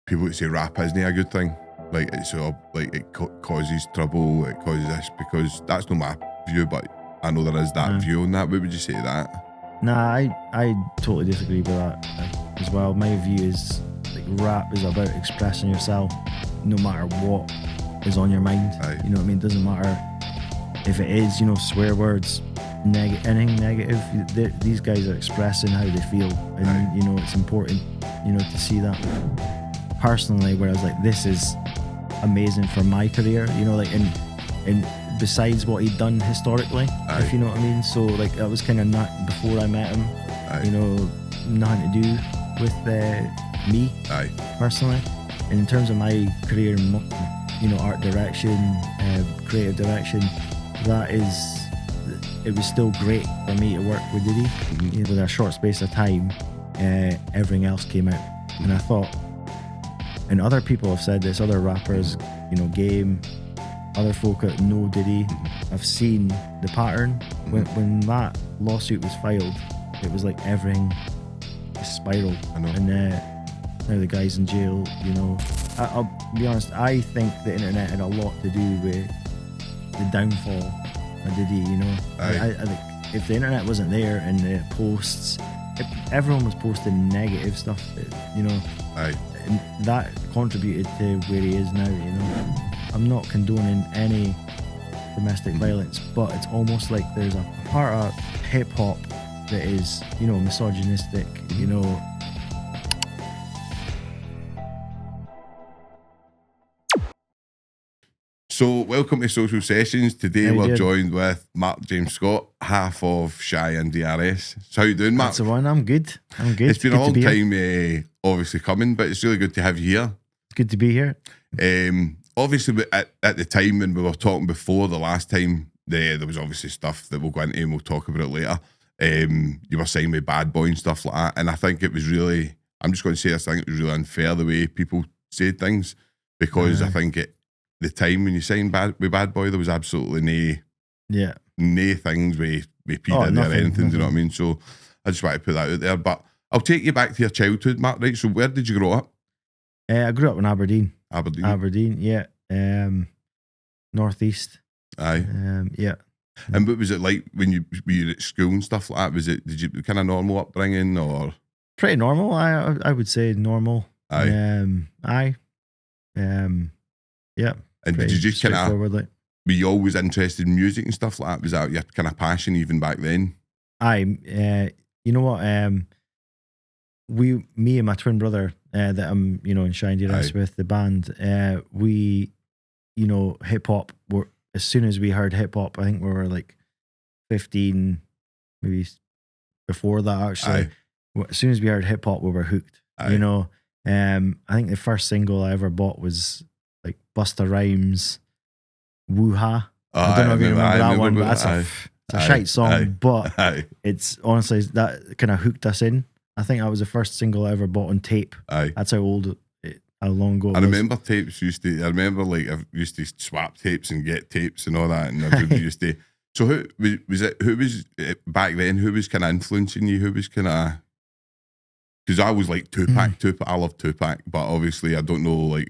People would say rap isn't a good thing. Like it's like it causes trouble, it causes this, because that's not my view, but I know there is that view on that. What would you say to that? Nah, I totally disagree with that as well. My view is like rap is about expressing yourself no matter what is on your mind. Aye. You know what I mean? It doesn't matter if it is, you know, swear words, anything negative. These guys are expressing how they feel, and Aye. you know, it's important, you know, to see that. Personally, where I was like, this is amazing for my career, you know, like, and besides what he'd done historically, Aye. if you know what I mean. So like that was kind of not before I met him. Aye. You know, nothing to do with me. Aye. Personally. And in terms of my career, you know, art direction, creative direction, it was still great for me to work with Diddy. Mm-hmm. You know, with a short space of time, everything else came out, and I thought, and other people have said this, other rappers, you know, Game, other folk that know Diddy, have seen the pattern. When that lawsuit was filed, it was like everything spiraled. I know. And now the guy's in jail, you know. I'll be honest, I think the internet had a lot to do with the downfall of Diddy, you know. I think if the internet wasn't there and the posts, if everyone was posting negative stuff, you know. Aye. And that contributed to where he is now, you know. I'm not condoning any domestic violence, but it's almost like there's a part of hip hop that is, you know, misogynistic, you know. So welcome to Social Sessions. Today we're joined with Mark James Scott, half of SHY DRS. So how you doing, Mark? That's the one. I'm good. It's been a long time obviously coming, but it's really good to have you here. Good to be here. Obviously at the time when we were talking before the last time, there was obviously stuff that we'll go into and we'll talk about it later. You were saying with Badboy and stuff like that, and I think it was really, I'm just going to say this, I think it was really unfair the way people said things, because I think the time when you signed with Badboy, there was absolutely no things with P Diddy or anything, do you know what I mean? So I just want to put that out there. But I'll take you back to your childhood, Mark, right? So where did you grow up? I grew up in Aberdeen. Aberdeen, yeah. Northeast. Aye. Yeah. And what was it like when you were at school and stuff like that? Did you kind of normal upbringing or? Pretty normal. I would say normal. Aye. Yeah. And did you just kind of, were you always interested in music and stuff like that? Was that your kind of passion even back then? You know what? Me and my twin brother that I'm, you know, in SHY DRS with, the band, we, you know, hip hop, as soon as we heard hip hop, I think we were like 15, maybe before that actually. As soon as we heard hip hop, we were hooked. You know, I think the first single I ever bought was like Busta Rhymes' Woo-Ha. I don't know if you remember that one, but that's a shite song, but it's honestly, that kind of hooked us in. I think that was the first single I ever bought on tape. That's how long ago it was. I remember tapes I remember like I used to swap tapes and get tapes and all that, and everybody used to. So who was back then, who was kind of influencing you? Who was kind of, because I was like Tupac, I love Tupac, but obviously I don't know, like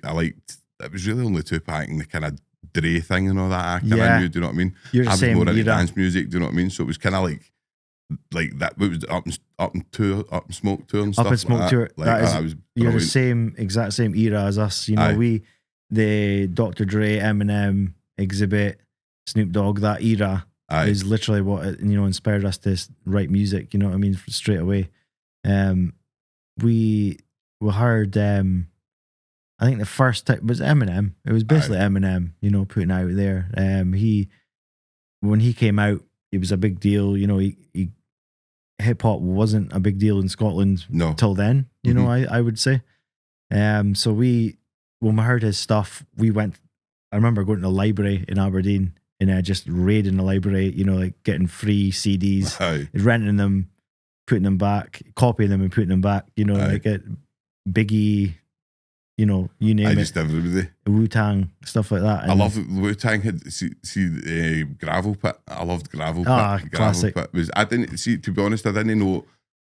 it was really only Tupac and the kind of Dre thing and all that I kind of knew, do you know what I mean? You're I was same more into era. dance music, do you know what I mean? So it was kind of like that. What was it, up and smoke tour and stuff. Up and smoke like tour. that was you're the exact same era as us. You know, the Dr. Dre, Eminem, Exhibit, Snoop Dogg, that era is literally what, you know, inspired us to write music. You know what I mean? Straight away. We heard, I think the first time was Eminem. It was basically Eminem, you know, putting out there. When he came out, it was a big deal. You know, hip hop wasn't a big deal in Scotland till then. You know, I would say. So we when we heard his stuff, I remember going to the library in Aberdeen and just raiding the library, you know, like getting free CDs, renting them, putting them back, copying them and putting them back, you know, like Biggie, you know, you name it. Everybody. Wu-Tang, stuff like that. And I love Wu-Tang. Gravel Pit. I loved Gravel Pit. Gravel classic. Pit I didn't see, to be honest, I didn't know.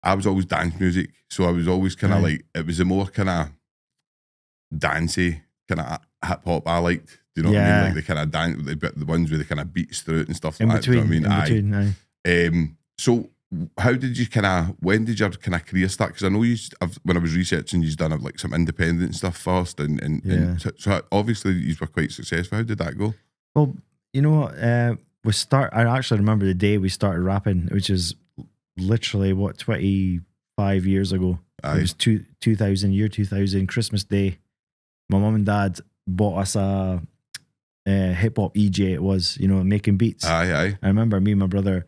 I was always dance music, so I was always kind of like, it was a more kind of dancey kind of hip hop I liked. Do you know what I mean? Like the kind of dance, the ones with the kind of beats through it and stuff like that. Do you know what I mean? So how did you when did your kind of career start? Because I know when I was researching, you've done like some independent stuff first, and so obviously you were quite successful. How did that go? Well, you know what, I actually remember the day we started rapping, which is literally 25 years ago. It was 2000 Christmas Day. My mum and dad bought us a hip hop EJ. It was, you know, making beats. I remember me and my brother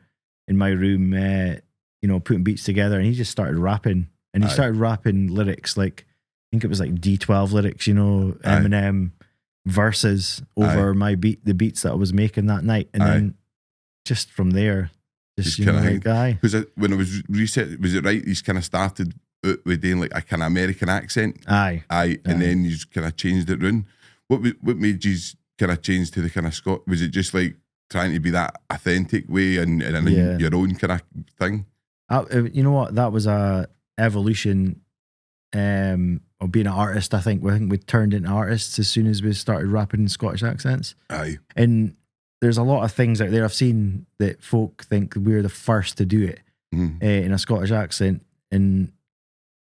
in my room, you know, putting beats together, and he just started rapping. And he started rapping lyrics like, I think it was like D12 lyrics, you know, Eminem verses over the beats that I was making that night. And then just from there, just you know, like, because when I was researching, was it right? He's kind of started with doing like a kind of American accent. And then you kind of changed it round. What made you kind of change to the kind of Scott? Was it just like trying to be that authentic way and your own kind of thing? You know what? That was a evolution of being an artist. I think we turned into artists as soon as we started rapping in Scottish accents. And there's a lot of things out there I've seen that folk think we're the first to do it in a Scottish accent, and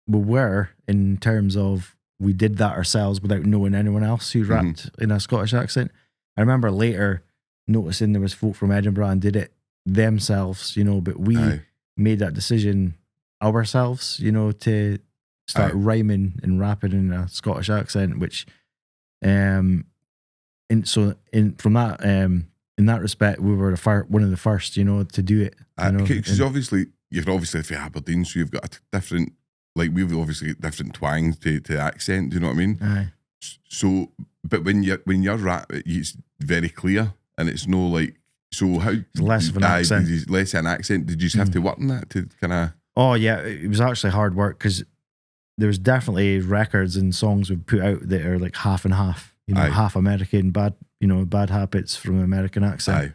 we were, in terms of we did that ourselves without knowing anyone else who rapped in a Scottish accent. I remember later noticing there was folk from Edinburgh and did it themselves, you know, but we made that decision ourselves, you know, to start rhyming and rapping in a Scottish accent, which from that in that respect, we were one of the first, you know, to do it. Because obviously you're obviously from Aberdeen, so you've got a different, like we've obviously got different twangs to accent. Do you know what I mean? So, but when you're rap, it's very clear, and it's no like. So how it's less of an accent? Less an accent. Did you just have to work on that to kind of? Oh yeah, it was actually hard work because there was definitely records and songs we put out that are like half and half. You know, half American, bad habits from American accent.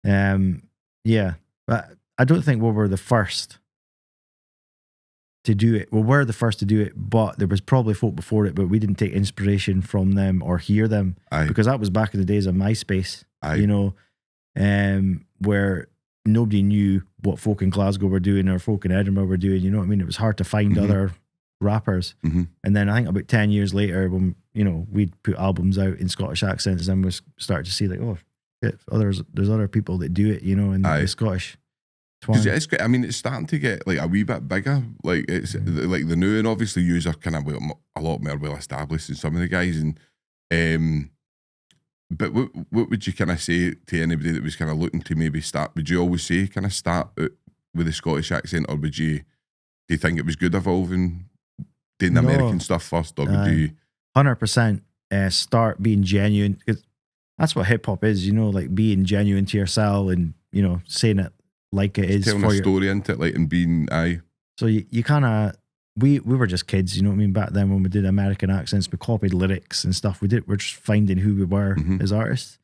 Yeah, but I don't think we were the first to do it. We were the first to do it, but there was probably folk before it, but we didn't take inspiration from them or hear them because that was back in the days of MySpace. You know, where nobody knew what folk in Glasgow were doing or folk in Edinburgh were doing. You know what I mean? It was hard to find other rappers. And then I think about 10 years later, when you know we'd put albums out in Scottish accents, and we started to see like, oh shit, there's other people that do it, you know, in the Scottish twang. It's great. I mean, it's starting to get like a wee bit bigger. Like it's like the new, and obviously yous are kind of a lot more well established than some of the guys. And but what would you kind of say to anybody that was kind of looking to maybe start? Would you always say kind of start out with a Scottish accent, or do you think it was good evolving, doing the American stuff first, or would you 100% start being genuine? Because that's what hip hop is, you know, like being genuine to yourself and, you know, saying it like it is, telling a story into it, like, and being So you kind of we were just kids, you know what I mean? Back then when we did American accents, we we're lyrics and stuff. We're just finding who we were as artists.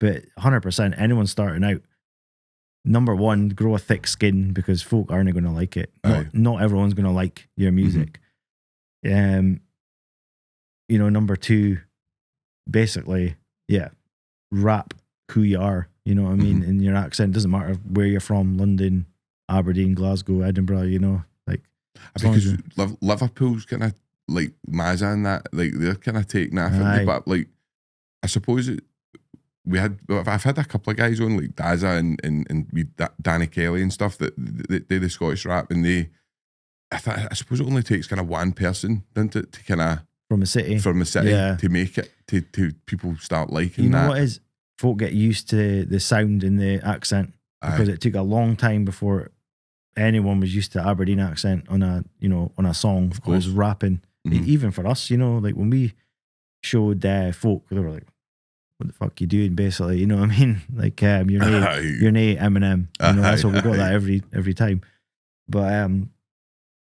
But 100%, anyone starting out, number one, grow a thick skin because folk aren't going to like it. Not everyone's going to like your music. You know, number two, basically, rap who you are, you know what I mean? In your accent, doesn't matter where you're from, London, Aberdeen, Glasgow, Edinburgh, you know, like. Because Liverpool's kind of like Mazza and that, like they're kind of taking that, but like, I suppose I've had a couple of guys on like Dazza and Danny Kelly and stuff that they the Scottish rap, and I suppose it only takes kind of one person, doesn't it, to kind of from a city to make it to people start liking. You know that. What is, folk get used to the sound and the accent because it took a long time before anyone was used to Aberdeen accent on a song. Of course, rapping. Even for us, you know, like when we showed folk, they were like, what the fuck you doing, basically, you know what I mean? Like, you're nae Eminem, you know, that's what we got that every time. But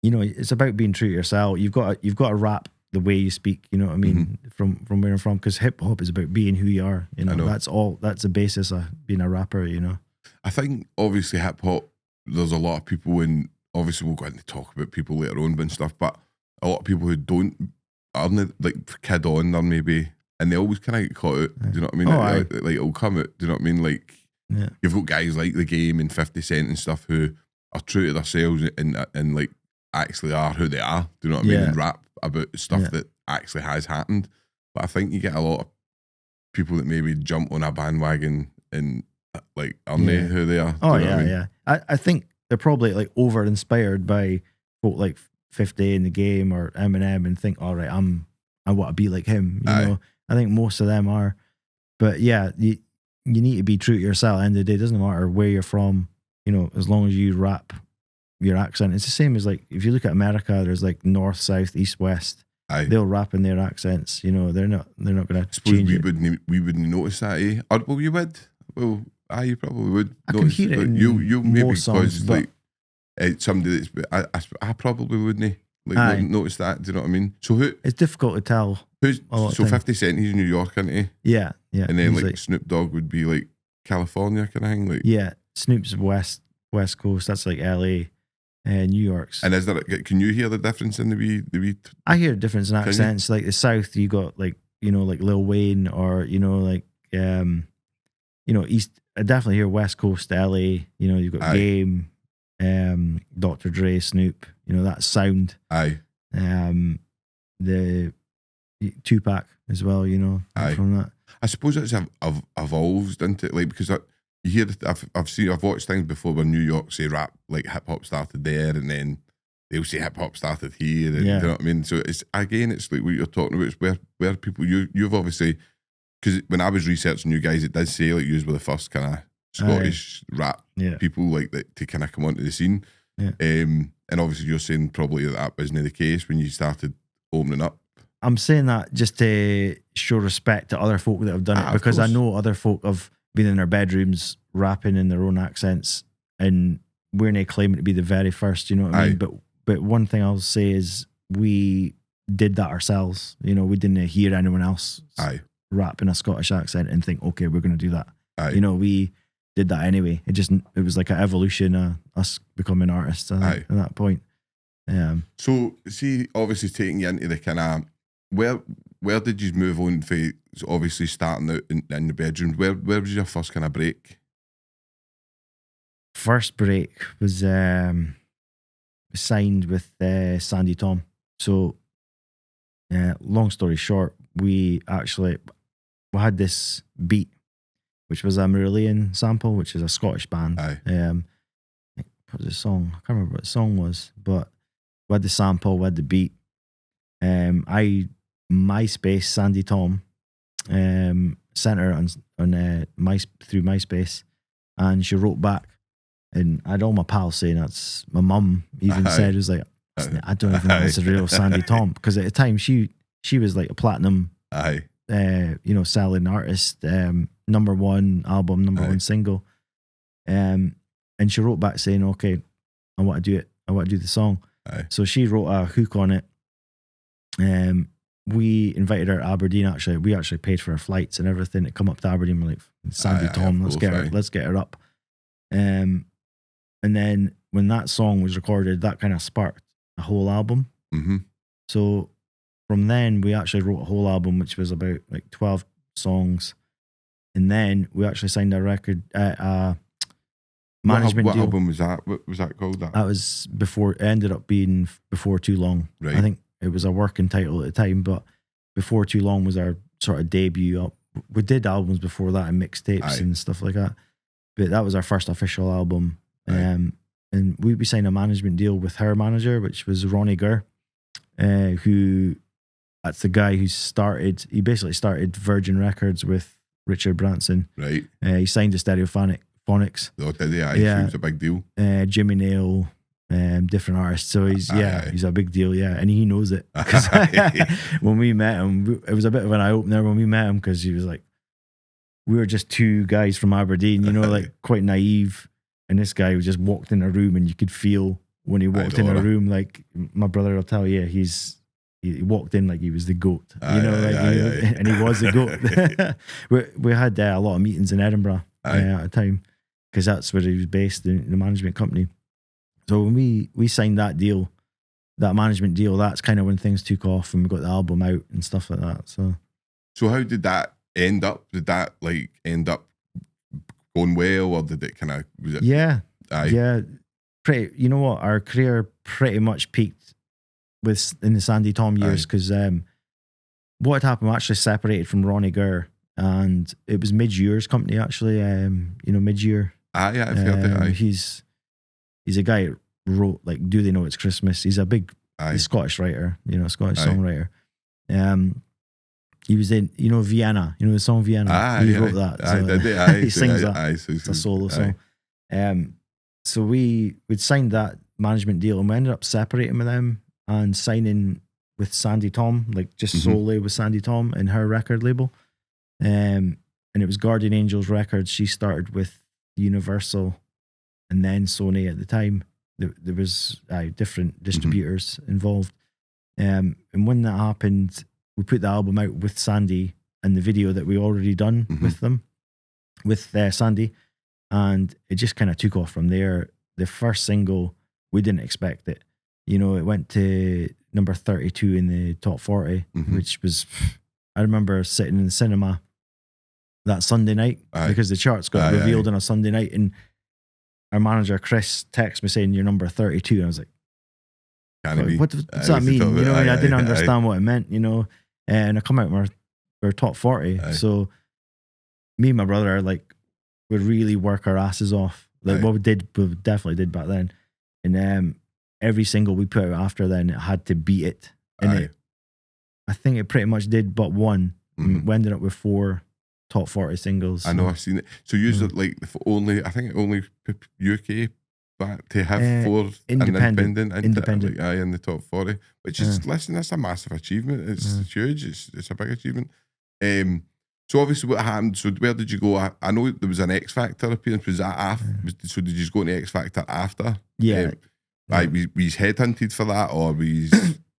you know, it's about being true to yourself. You've got to rap the way you speak, you know what I mean, from where I'm from, because hip hop is about being who you are, you know. That's the basis of being a rapper, you know. I think obviously hip hop, there's a lot of people, and obviously we'll go into talk about people later on and stuff, but a lot of people who aren't like kid on there maybe, and they always kind of get caught out. Do you know what I mean? Like it'll come out. Do you know what I mean? Like you've got guys like The Game and 50 Cent and stuff who are true to themselves and like actually are who they are. Do you know what I mean? And rap about stuff that actually has happened. But I think you get a lot of people that maybe jump on a bandwagon and like aren't they who they are. Oh yeah. I think they're probably like over inspired by folk like 50 in The Game or Eminem and think, all right, I want to be like him. You know, I think most of them are. But yeah, you need to be true to yourself. At the end of the day, it doesn't matter where you're from. You know, as long as you rap your accent, it's the same as like if you look at America. There's like north, south, east, west. They'll rap in their accents. You know, they're not going to change it. We wouldn't notice that, eh? Or, well, you would. Well, you probably would. I can hear it in you maybe most songs, because like somebody that's I probably wouldn't like notice that. Do you know what I mean? So it's difficult to tell. So 50 Cent, he's New York, isn't he? Yeah. And then like Snoop Dogg would be like California kind of thing. Like Snoop's West Coast. That's like LA. New York's. And is there? Can you hear the difference in the wee? I hear a difference in accents. Like the South, you got like, you know, like Lil Wayne, or you know, like you know, East. I definitely hear West Coast, LA. You know, you've got Game, Dr. Dre, Snoop. You know that sound. The Tupac as well. You know, from that. I suppose it's evolved into it, like because you hear that I've watched things before where New York say rap like hip hop started there, and then they'll say hip hop started here. And, you know what I mean? So it's like what you're talking about. It's where people you've obviously, because when I was researching you guys, it does say like you were the first kind of Scottish rap people like that to kind of come onto the scene. And obviously you're saying probably that wasn't the case when you started opening up. I'm saying that just to show respect to other folk that have done it, because I know other folk have been in their bedrooms rapping in their own accents, and we're not claiming to be the very first, you know what I mean? But one thing I'll say is we did that ourselves. You know, we didn't hear anyone else rap in a Scottish accent and think, okay, we're going to do that. You know, we did that anyway. It was like an evolution of us becoming artists at that point. So see, obviously taking you into the kind of where did you move on for obviously starting out in the bedroom? Where was your first kind of break? First break was signed with Sandy Tom. So long story short, we had this beat, which was a Marillion sample, which is a Scottish band. What was the song? I can't remember what the song was, but we had the sample, we had the beat. MySpace, Sandy Tom, sent her on through MySpace, and she wrote back, and I had all my pals saying that's my mum even said, it was like, I don't even know if it's a real Sandy Tom, because at the time she was like a platinum you know, selling artist, #1 album, #1 single, and she wrote back saying, okay, I want to do it, I want to do the song. So she wrote a hook on it. We invited her to Aberdeen. Actually, we actually paid for her flights and everything to come up to Aberdeen. We're like, Sandy Tom, let's get her up. And then when that song was recorded, that kind of sparked a whole album. So from then we actually wrote a whole album, which was about like 12 songs. And then we actually signed a record, management what deal. album was that? What was that called? That was before, it ended up being Before Too Long. Right. I think it was a working title at the time, but Before Too Long was our sort of debut. We did albums before that and mixtapes and stuff like that, but that was our first official album. And we signed a management deal with her manager, which was Ronnie Gurr, who, that's the guy he basically started Virgin Records with Richard Branson. Right. He signed to Stereophonics. Oh, did he? Yeah, it was a big deal. Jimmy Nail, different artists. So he's Aye. he's a big deal, yeah, and he knows it. 'Cause when we met him, it was a bit of an eye opener when we met him, because he was like, we were just two guys from Aberdeen, you know, like quite naive, and this guy just walked in a room, and you could feel when he walked in a room, like my brother will tell you, he walked in like he was the goat, you know, and he was the goat. we had a lot of meetings in Edinburgh at the time, because that's where he was based, in the management company. So when we signed that deal, that management deal, that's kind of when things took off, and we got the album out and stuff like that. So how did that end up? Did that like end up going well, or did it kind of? Yeah. Pretty. You know what? Our career pretty much peaked in the Sandy Tom years, because what had happened, we actually separated from Ronnie Gurr, and it was Mid-Year's company actually. Mid-Year. I've heard it. He's a guy that wrote like "Do They Know It's Christmas." He's a big Scottish writer, Scottish songwriter. He was in, Vienna, the song Vienna. He wrote that. So he sings that. It's a solo song. So we'd signed that management deal, and we ended up separating with them and signing with Sandy Tom, like just solely with Sandy Tom and her record label. And it was Guardian Angels Records. She started with Universal and then Sony at the time. There was different distributors involved. And when that happened, we put the album out with Sandy and the video that we already done with them, with Sandy. And it just kind of took off from there. The first single, we didn't expect it. It went to number 32 in the top 40, which was, I remember sitting in the cinema that Sunday night, because the charts got revealed on a Sunday night, and our manager Chris texted me saying, "You're number 32." And I was like, what's that mean? I didn't understand what it meant, and I come out with our top 40. So me and my brother would really work our asses off. What we definitely did back then. And every single we put out after then, it had to beat it. And I think it pretty much did but one. We ended up with 4 top 40 singles. I know, I've seen it. So usually I think only UK back to have 4 independent in the top 40, which is, listen, that's a massive achievement. It's huge. It's a big achievement. So obviously what happened, so where did you go? I know there was an X Factor appearance. Was that after? So did you just go into X Factor after? Yeah. We headhunted for that, or we?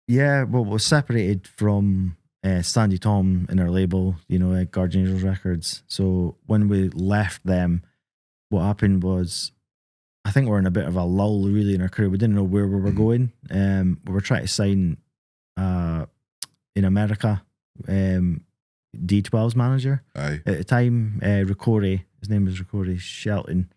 Yeah, well, we're separated from Sandy Tom and our label, Guardian Angels Records. So when we left them, what happened was, I think we're in a bit of a lull really in our career. We didn't know where we were going. We were trying to sign in America, D12's manager at the time, Ricordi, his name was Ricordi Shelton.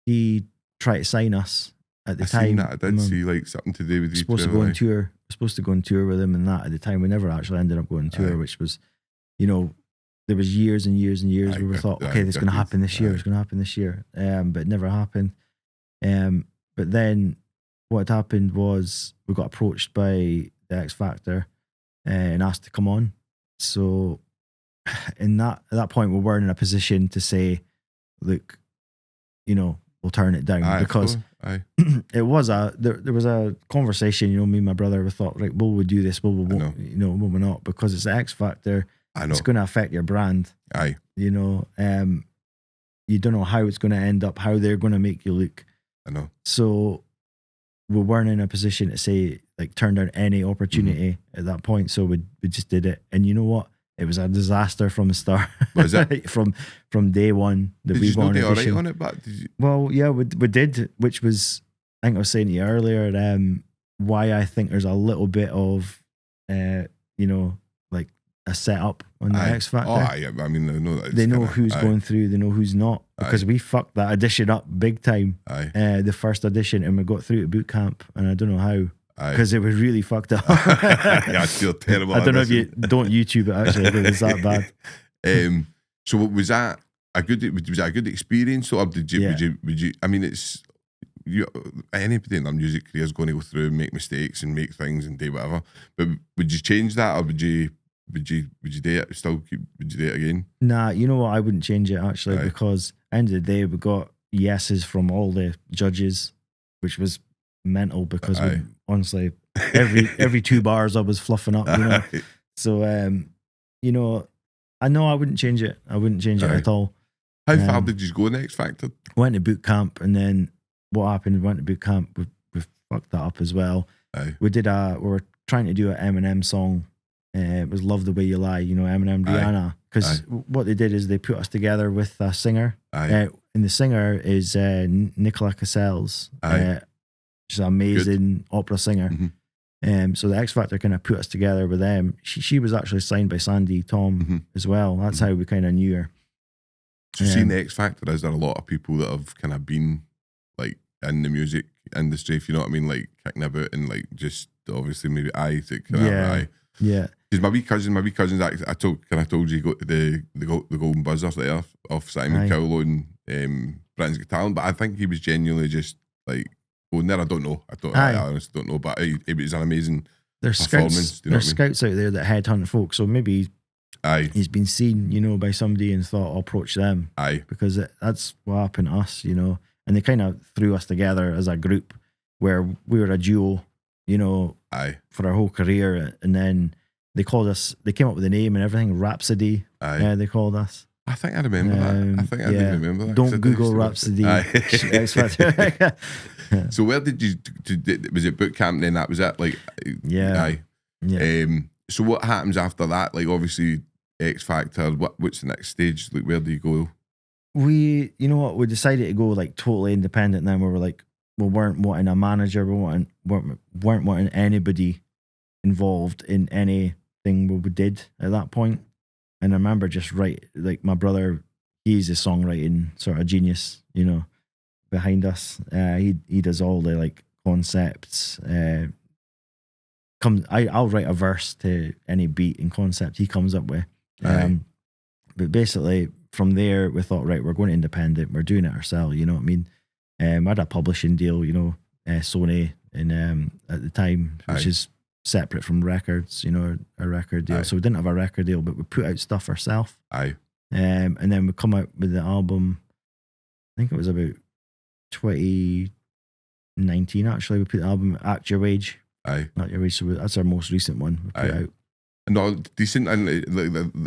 He tried to sign us at the time. I did see something to do with you. Supposed to go on tour. Supposed to go on tour with him, and that at the time we never actually ended up going on tour, which was, there was years and years and years where we thought, okay, this is going to happen this year. It's going to happen this year, but it never happened. But then what had happened was we got approached by the X Factor and asked to come on. So at that point, we weren't in a position to say, look, we'll turn it down, because it was there was a conversation, me and my brother, we thought, right, will we do this? Will we not? Because it's the X Factor. It's going to affect your brand. You don't know how it's going to end up, how they're going to make you look. I know. So we weren't in a position to say, turn down any opportunity at that point. So we just did it. And you know what? It was a disaster from the start. Was it? from day one. Did you not do all right on it? But well, yeah, we did, which was, I think I was saying to you earlier, why I think there's a little bit of, a setup on the X Factor. I mean, they know who's going through, they know who's not, because we fucked that audition up big time. The first audition, and we got through to boot camp, and I don't know how. Because it was really fucked up. I feel terrible. I don't know if you don't YouTube it actually, but it's that bad. So was that a good experience, or would you? I mean, it's anybody in their music career is going to go through and make mistakes and make things and do whatever. But would you change that, or would you do it? Would you do it again? Nah, you know what? I wouldn't change it actually, because end of the day we got yeses from all the judges, which was mental because we, honestly, every 2 bars I was fluffing up, you know. So, you know I wouldn't change it. I wouldn't change it at all. How far did you go in X Factor? Went to boot camp, and then what happened? Went to boot camp. We fucked that up as well. We were trying to do an Eminem song. It was "Love the Way You Lie," you know, Eminem, Rihanna. Because what they did is they put us together with a singer, and the singer is Nicola Cassels. She's an amazing opera singer. So the X Factor kind of put us together with them. She was actually signed by Sandy Tom as well. That's how we kind of knew her. So seeing the X Factor, is there a lot of people that have kind of been like in the music industry, if you know what I mean, like kicking about and like just obviously maybe yeah. Because my wee cousins I told you got the golden buzzer there off Simon Cowell on Britain's Got Talent, but I think he was genuinely just like going there. I don't know. I honestly don't know, but it was an amazing performance. There's scouts out there that headhunt folk, so maybe he's been seen, you know, by somebody and thought I'll approach them. Because that's what happened to us, you know. And they kind of threw us together as a group where we were a duo, you know, for our whole career. And then they called us, they came up with a name and everything, Rhapsody. They called us. I think I remember that. I think I do remember that. Don't Google Rhapsody. So where did you, was it boot camp then? That was it? Like, so what happens after that? Like obviously X Factor, what's the next stage? Like where do you go? You know what, we decided to go like totally independent then. We were like, we weren't wanting a manager, we weren't wanting anybody involved in anything we did at that point. And I remember just like my brother, he's a songwriting sort of genius, you know, behind us. He does all the like concepts. I'll write a verse to any beat and concept he comes up with. But basically from there we thought, right, we're going independent, we're doing it ourselves, you know what I mean? I had a publishing deal, you know, Sony and at the time, which is separate from records, you know, a record deal. So we didn't have a record deal, but we put out stuff ourselves. And then we come out with the album, I think it was about 2019 actually, we put the album Act Your Wage. Act Your Wage, so that's our most recent one we put out. No, decent, and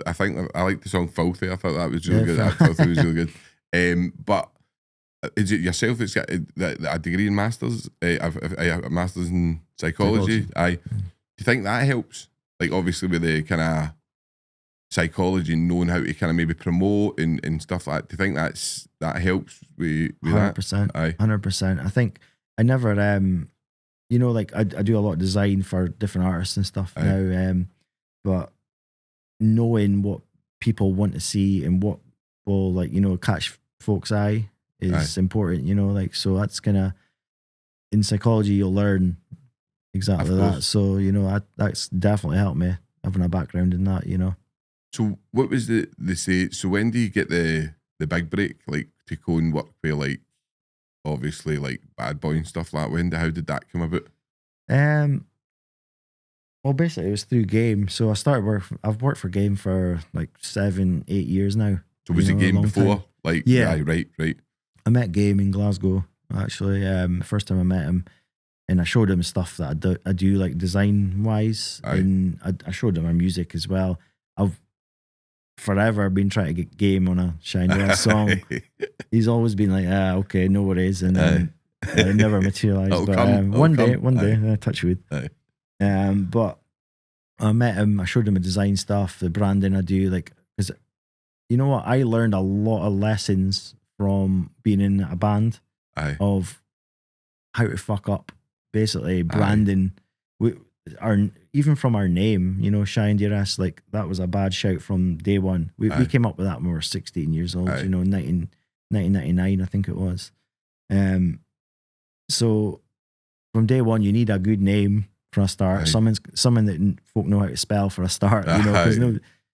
I think I like the song Filthy. I thought that was really good. That Filthy was really good. But is it yourself that's got a degree in masters, a masters in psychology? Do you think that helps? Like obviously with the kind of psychology, knowing how to kind of maybe promote and stuff like that. Do you think that helps with 100%, 100%. I think I never, you know, like I do a lot of design for different artists and stuff now. But knowing what people want to see and what will, like, you know, catch folks' eye is important, you know, like, so that's kind of, in psychology you'll learn exactly that. So, you know, that's definitely helped me having a background in that, you know. So what was the say? So when do you get the big break, like to go and work with like obviously like Badboy and stuff like that? How did that come about? Well, basically it was through Game. So I've worked for Game for like 7-8 years now. So was it Game before? Time. Like right. I met Game in Glasgow actually. The first time I met him, and I showed him stuff that I do like design wise, and I showed him our music as well. I've forever been trying to get Game on a SHY DRS song. He's always been like, okay, no worries, and then it never materialized. But one day, touch wood. But I met him, I showed him the design stuff, the branding I do, like, because you know what, I learned a lot of lessons from being in a band of how to fuck up, basically branding. Even from our name, you know, SHY DRS, like that was a bad shout from day one. We came up with that when we were 16 years old, you know, 1999 I think it was. So from day one you need a good name for a start, something that folk know how to spell for a start, you know, because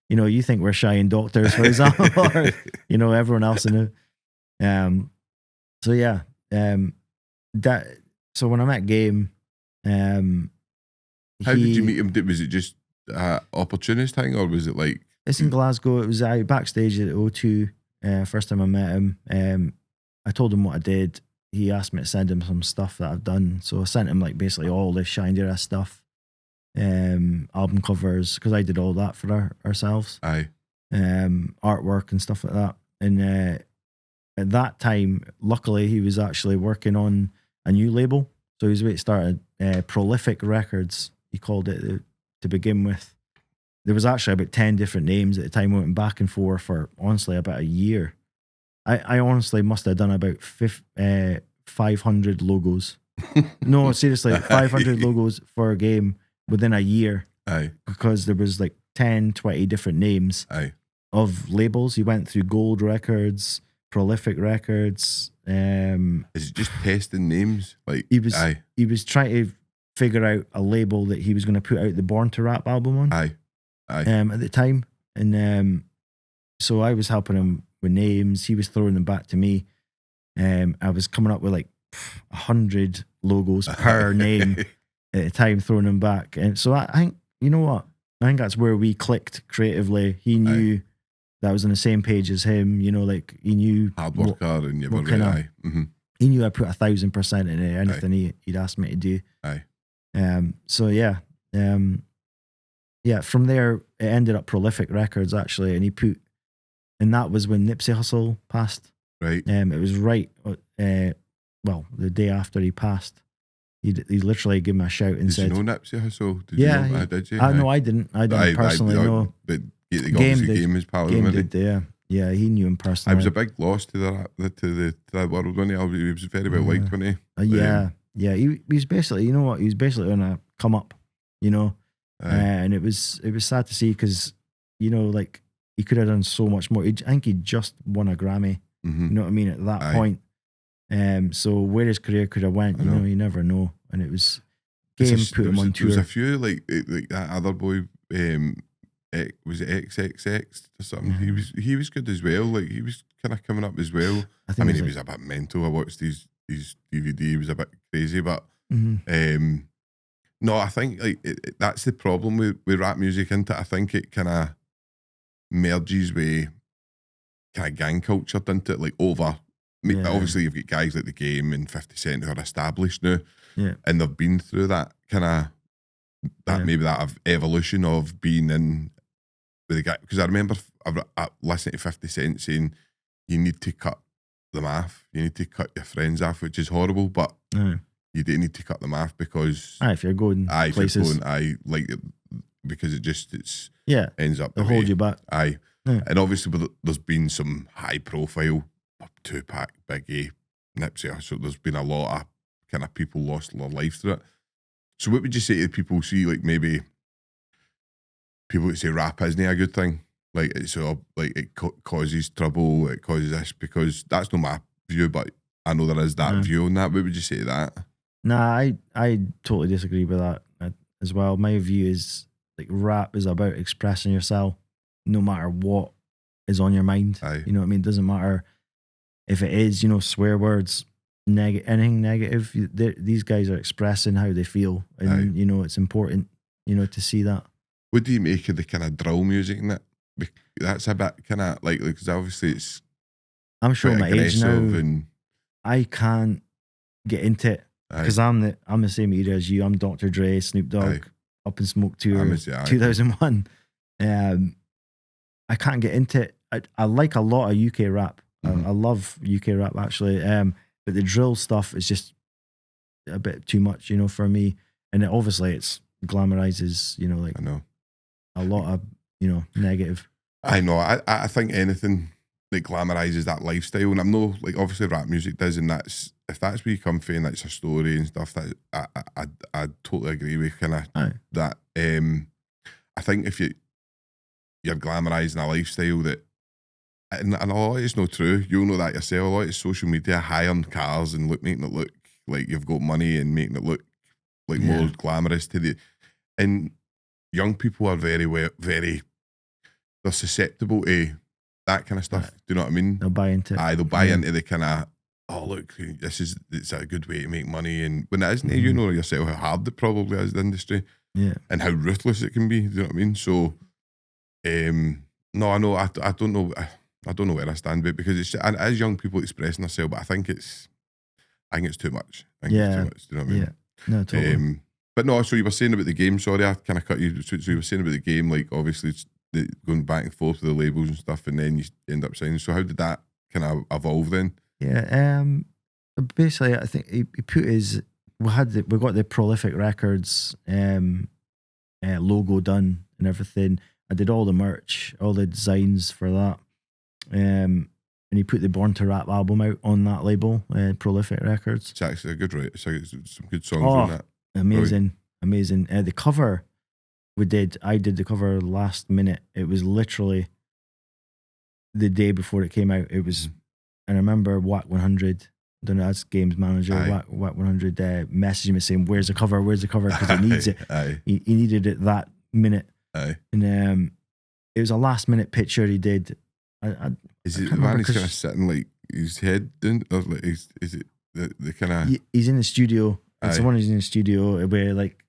you know, you think we're Shy and Doctors, for example, or, you know, everyone else in it. So yeah, so when I met Game, how did you meet him? Was it just opportunist thing, or was it like? It's in Glasgow. It was backstage at O2. First time I met him, I told him what I did. he asked me to send him some stuff that I've done. So I sent him like basically all the SHY DRS stuff, album covers, because I did all that for ourselves. Aye. Artwork and stuff like that. And at that time, luckily, he was actually working on a new label. So he was about to start Prolific Records, he called it, to begin with. There was actually about 10 different names at the time. We went back and forth for, honestly, about a year. I honestly must have done about 500 logos. No, seriously, 500 logos for a game within a year. Aye. Because there was like 10, 20 different names of labels. He went through Gold Records, Prolific Records. Is it just testing names? Like he was trying to figure out a label that he was going to put out the Born to Rap album on. Aye. At the time. And so I was helping him with names. He was throwing them back to me. I was coming up with like 100 logos per name at the time, throwing them back. And so I think, you know what? I think that's where we clicked creatively. He knew that I was on the same page as him. You know, like he knew hard worker and you were right. He knew I put 1,000% in anything he'd asked me to do. So yeah. From there it ended up Prolific Records actually, and that was when Nipsey Hussle passed. Right. It was right the day after he passed. He literally gave me a shout and said, "Did you know Nipsey Hussle? Did you know? Did you? No, I didn't. I didn't personally know. But Game was part of Game it. did, yeah, he knew him personally. I was a big loss to that world, wasn't he? He was very well liked, wasn't he? He was basically, you know what? He was basically on a come up, you know. And it was sad to see because, you know, like he could have done so much more. I think he just won a Grammy. You know what I mean? At that point. So where his career could have went, you know, you never know. And it was Game put him on tour. There was a few like that other boy. Was it XXX or something? He was good as well. Like he was kind of coming up as well. I mean, he was a bit mental. I watched his DVD. He was a bit crazy, but no, I think like that's the problem with rap music, isn't it? I think it kind of merges with kind of gang culture, doesn't it? Like over. Obviously, you've got guys like The Game and 50 Cent who are established now, and they've been through that kind of maybe that evolution of being in with the guy. Because I remember I listening to 50 Cent saying, "You need to cut them off. You need to cut your friends off," which is horrible, but you do need to cut them off because if you're going places, because it's ends up they'll hold you back. And obviously there's been some high profile Tupac, Biggie, Nipsey, so there's been a lot of kind of people lost their life through it. So what would you say to people? See, like maybe people would say rap isn't a good thing, like it's like it causes trouble, it causes this, because that's not my view, but I know there is that view on that. What would you say to that? Nah, I totally disagree with that as well. My view is like rap is about expressing yourself, no matter what is on your mind. You know what I mean? It doesn't matter if it is, you know, swear words, anything negative. These guys are expressing how they feel, and you know it's important, you know, to see that. What do you make of the kind of drill music in that? That's a bit kind of like because obviously it's. I'm showing my age now. And I can't get into it because I'm the same era as you. I'm Dr. Dre, Snoop Dogg, Up in Smoke Tour, 2001. I can't get into it. I like a lot of UK rap. I love UK rap actually, but the drill stuff is just a bit too much, you know, for me. And obviously it's glamorizes, you know, like a lot of, you know, negative. I know. I think anything that glamorizes that lifestyle, and I'm no like obviously rap music does, and that's if that's where you come from, and that's a story and stuff. That I totally agree with kind of that. I think if you're glamorizing a lifestyle that. And a lot it's not true. You'll know that yourself. A lot of social media hiring cars and making it look like you've got money and making it look like more glamorous to the. And young people are very they're susceptible to that kind of stuff. Do you know what I mean? They'll buy into it. They'll buy into the kind of look, it's a good way to make money, and when it isn't, you know yourself how hard it probably is the industry, and how ruthless it can be. Do you know what I mean? So, no, I know I don't know. I don't know where I stand with it because it's as young people expressing themselves, but I think I think it's too much. I think it's too much. Do you know what I mean? Yeah. No, totally. But no, so you were saying about the game. Sorry, I kind of cut you. So you were saying about the game, like obviously it's going back and forth with the labels and stuff, and then you end up signing. So how did that kind of evolve then? Yeah. Basically, I think he put his. We got the Prolific Records logo done and everything. I did all the merch, all the designs for that. And he put the Born to Rap album out on that label, Prolific Records. It's actually a good rate. It's some good songs on that. Amazing. The cover I did the cover last minute. It was literally the day before it came out. It was, and I remember Wack 100, I don't know, that's games manager, Wack 100 messaging me saying, where's the cover? Because it needs it. He needed it that minute. And it was a last minute picture he did. Is it the man who's kind of sitting like his head down, or like is it the kind of? He's in the studio. It's the one who's in the studio where, like,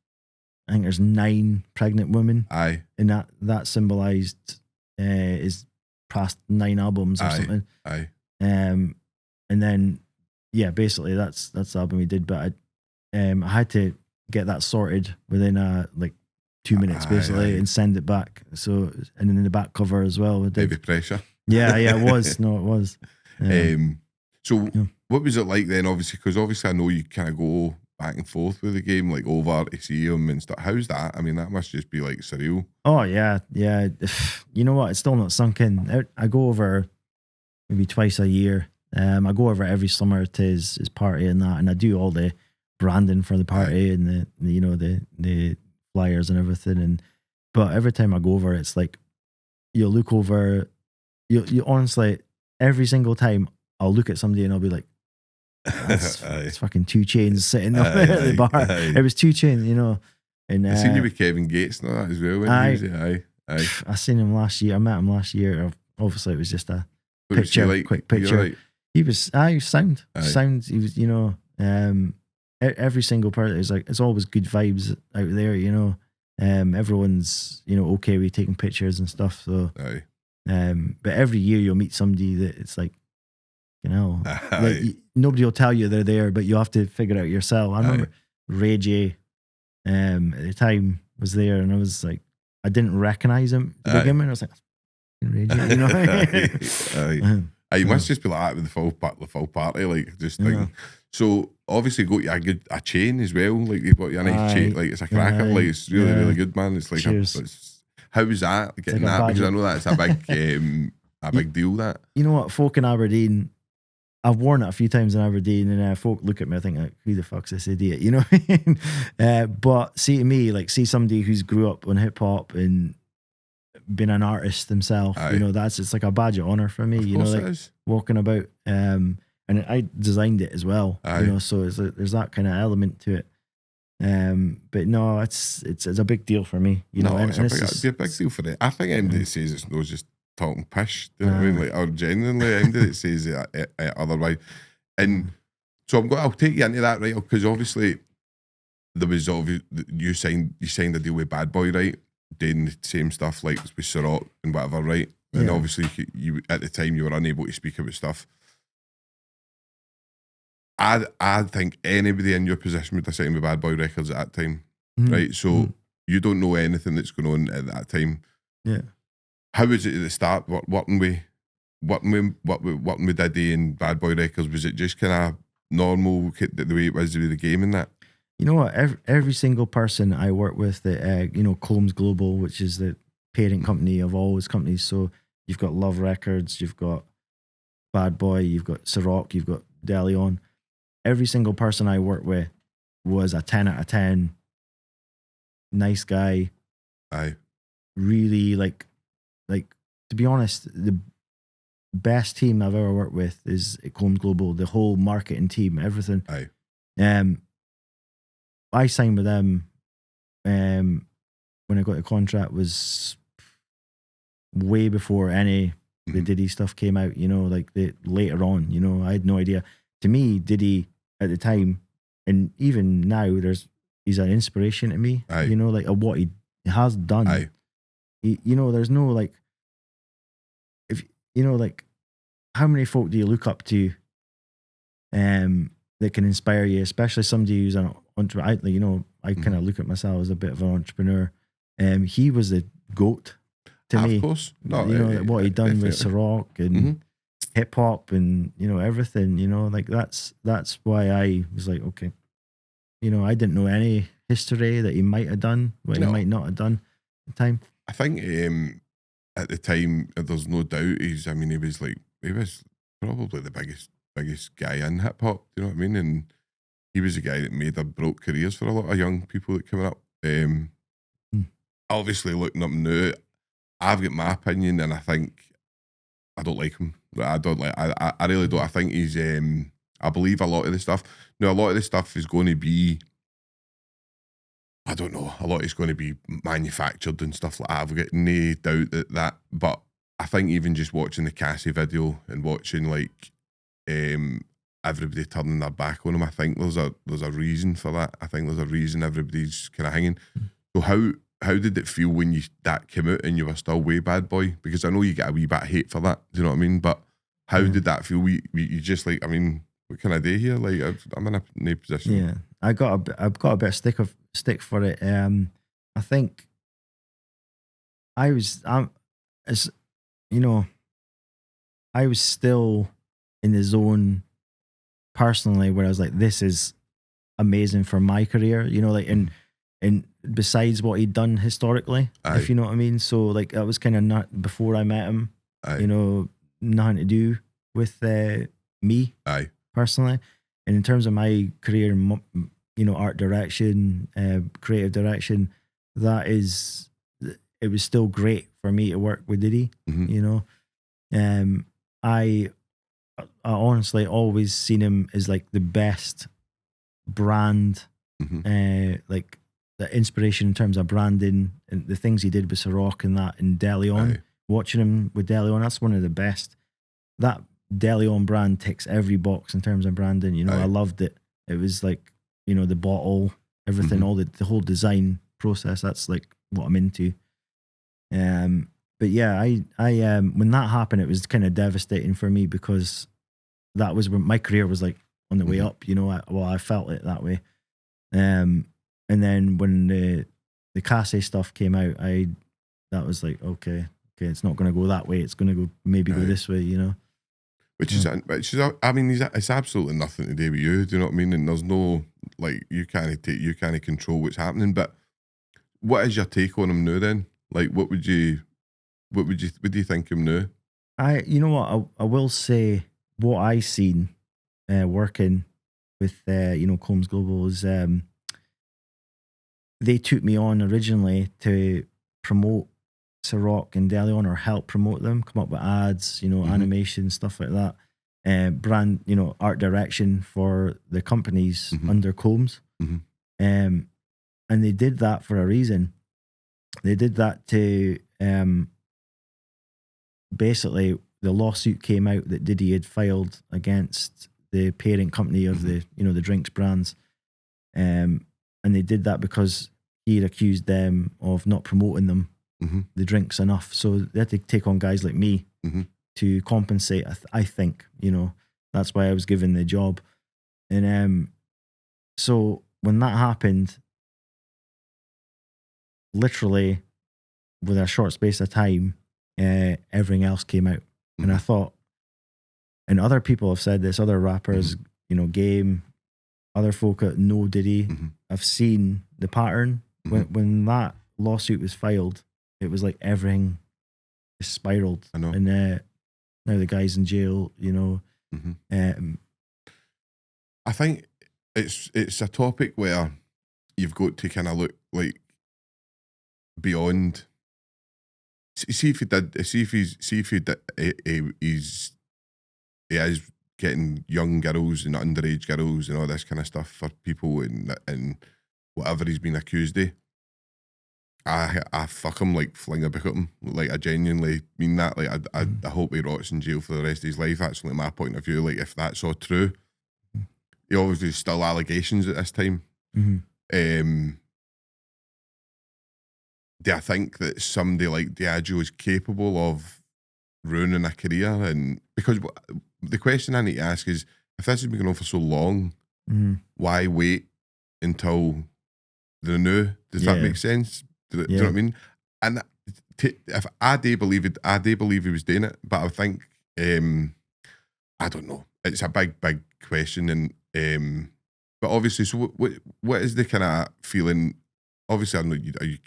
I think there's 9 pregnant women. And that symbolised his past 9 albums or something. And then basically that's the album he did. But I had to get that sorted within like 2 minutes basically and send it back. So, and then in the back cover as well. Heavy pressure. Yeah, it was. No, it was. So what was it like then? Obviously, because I know you kind of go back and forth with the game, like over to see them and stuff. How's that? I mean, that must just be like surreal. Oh yeah. You know what? It's still not sunk in. I go over maybe twice a year. I go over every summer to his party and that, and I do all the branding for the party and the flyers and everything. But every time I go over, it's like you'll look over. You honestly, every single time I'll look at somebody and I'll be like, it's fucking 2 Chainz sitting up at the bar. It was 2 Chainz, you know. And I seen you with Kevin Gates and all that as well. I seen him last year. I met him last year. Obviously, it was just a picture, quick picture. He was sound. He was, you know, every single person is like, it's always good vibes out there, you know. Everyone's, you know, okay with taking pictures and stuff. So, but every year you'll meet somebody that it's like, you know, like, nobody will tell you they're there, but you have to figure it out yourself. I remember Ray J at the time was there, and I was like, I didn't recognize him at the beginning. I was like, Ray J, you know. You must just be like that with the full party, like just thinking. So obviously got you a chain as well, like you've got you a nice chain, like it's a cracker, like it's really good, man. It's like how was that getting like that? Because I know that's a big deal. That, you know what, folk in Aberdeen, I've worn it a few times in Aberdeen, and folk look at me, I think, like, who the fuck's this idiot, you know what I mean? But see, to me, like, see somebody who's grew up on hip hop and been an artist himself, you know, it's like a badge of honor for me, you know, like walking about. And I designed it as well, you know, so there's that kind of element to it. But no, it's a big deal for me, you know. It'd be a big deal for it. I think anybody that says it's not just talking pish, do you know what I mean? Like, or genuinely, anybody that says it otherwise. And so I'll take you into that, right? Because obviously there was you signed a deal with Badboy, right? Doing the same stuff like with Ciroc and whatever, right? And obviously you at the time you were unable to speak about stuff. I think anybody in your position would have signed with Badboy Records at that time, right? So you don't know anything that's going on at that time. Yeah. How was it at the start? Working with Diddy and Badboy Records? Was it just kind of normal the way it was with the game and that? You know what? Every single person I work with that you know, Combs Global, which is the parent company of all his companies. So you've got Love Records, you've got Badboy, you've got Ciroc, you've got DeLeon. Every single person I work with was a 10 out of 10. Nice guy. Really like, to be honest, the best team I've ever worked with is at Combs Global, the whole marketing team, everything. I signed with them when I got the contract was way before any the Diddy stuff came out, you know, like later on, you know, I had no idea. To me, Diddy at the time, and even now, he's an inspiration to me, you know, like of what he has done. You know, there's no like, if you know, like, how many folk do you look up to that can inspire you, especially somebody who's an entrepreneur. You know, I kind of look at myself as a bit of an entrepreneur. He was the GOAT to me. Of course. No, you know, what he done with Ciroc and hip hop and, you know, everything, you know, like that's why I was like, okay, you know, I didn't know any history that he might have done, what he might not have done at the time. I think at the time, there's no doubt he was probably the biggest guy in hip hop, you know what I mean? And he was a guy that made or broke careers for a lot of young people that came up. Obviously, looking up now, I've got my opinion, and I think I don't like him. I really don't. I think he's. I believe a lot of the stuff. Now, a lot of the stuff is going to be. I don't know. A lot is going to be manufactured and stuff like that. I've got no doubt that. But I think even just watching the Cassie video and watching like everybody turning their back on him, I think there's a reason for that. I think there's a reason everybody's kind of hanging. So how did it feel when that came out and you were still way Badboy? Because I know you get a wee bit of hate for that. Do you know what I mean? But how did that feel? You just like, I mean, what can I do here? Like, I'm in a new position. Yeah, I've got a bit of stick for it. I think I was still in the zone personally where I was like, this is amazing for my career. You know, like and besides what he'd done historically, if you know what I mean. So like that was kind of not before I met him. You know, nothing to do with me personally. And in terms of my career, you know, art direction, creative direction, it was still great for me to work with Diddy. You know, I honestly always seen him as like the best brand, like the inspiration in terms of branding and the things he did with Ciroc and that and DeLeon. Watching him with DeLeon, that's one of the best. That DeLeon brand ticks every box in terms of branding. You know, I loved it. It was like, you know, the bottle, everything, all the whole design process. That's like what I'm into. But yeah, I when that happened, it was kind of devastating for me because that was when my career was like on the way up. You know, I felt it that way. And then when the Cassie stuff came out, that was like, okay, it's not going to go that way. It's going to go go this way, you know. Which is, I mean, it's absolutely nothing to do with you. Do you know what I mean? And there's no like you can't control what's happening. But what is your take on him now? Then, like, what do you think him now? You know what, I will say what I seen working with you know, Combs Global is they took me on originally to promote Ciroc and DeLeon or help promote them, come up with ads, you know, animation, stuff like that. Brand, you know, art direction for the companies under Combs. And they did that for a reason. They did that to basically the lawsuit came out that Diddy had filed against the parent company of the, you know, the drinks brands. And they did that because he had accused them of not promoting them, the drinks enough. So they had to take on guys like me to compensate. I think, you know, that's why I was given the job. And so when that happened, literally with a short space of time, everything else came out. And I thought, and other people have said this, other rappers, you know, Game, other folk that know Diddy, I've seen the pattern. When that lawsuit was filed, it was like everything just spiraled. I know. And now the guy's in jail, you know. I think it's a topic where you've got to kind of look like beyond. See if he is getting young girls and underage girls and all this kind of stuff for people and whatever he's been accused of. I fuck him, like fling a book at him. Like I genuinely mean that. Like I hope he rots in jail for the rest of his life. That's like my point of view. Like if that's all true, he obviously still allegations at this time. Do I think that somebody like Diageo is capable of ruining a career? And because the question I need to ask is, if this has been going on for so long, Mm-hmm. wait until the new? Does that make sense? Do you know what I mean? And if I do believe it, I do believe he was doing it, but I think I don't know. It's a big question, and but obviously, so what is the kind of feeling? Obviously, I know you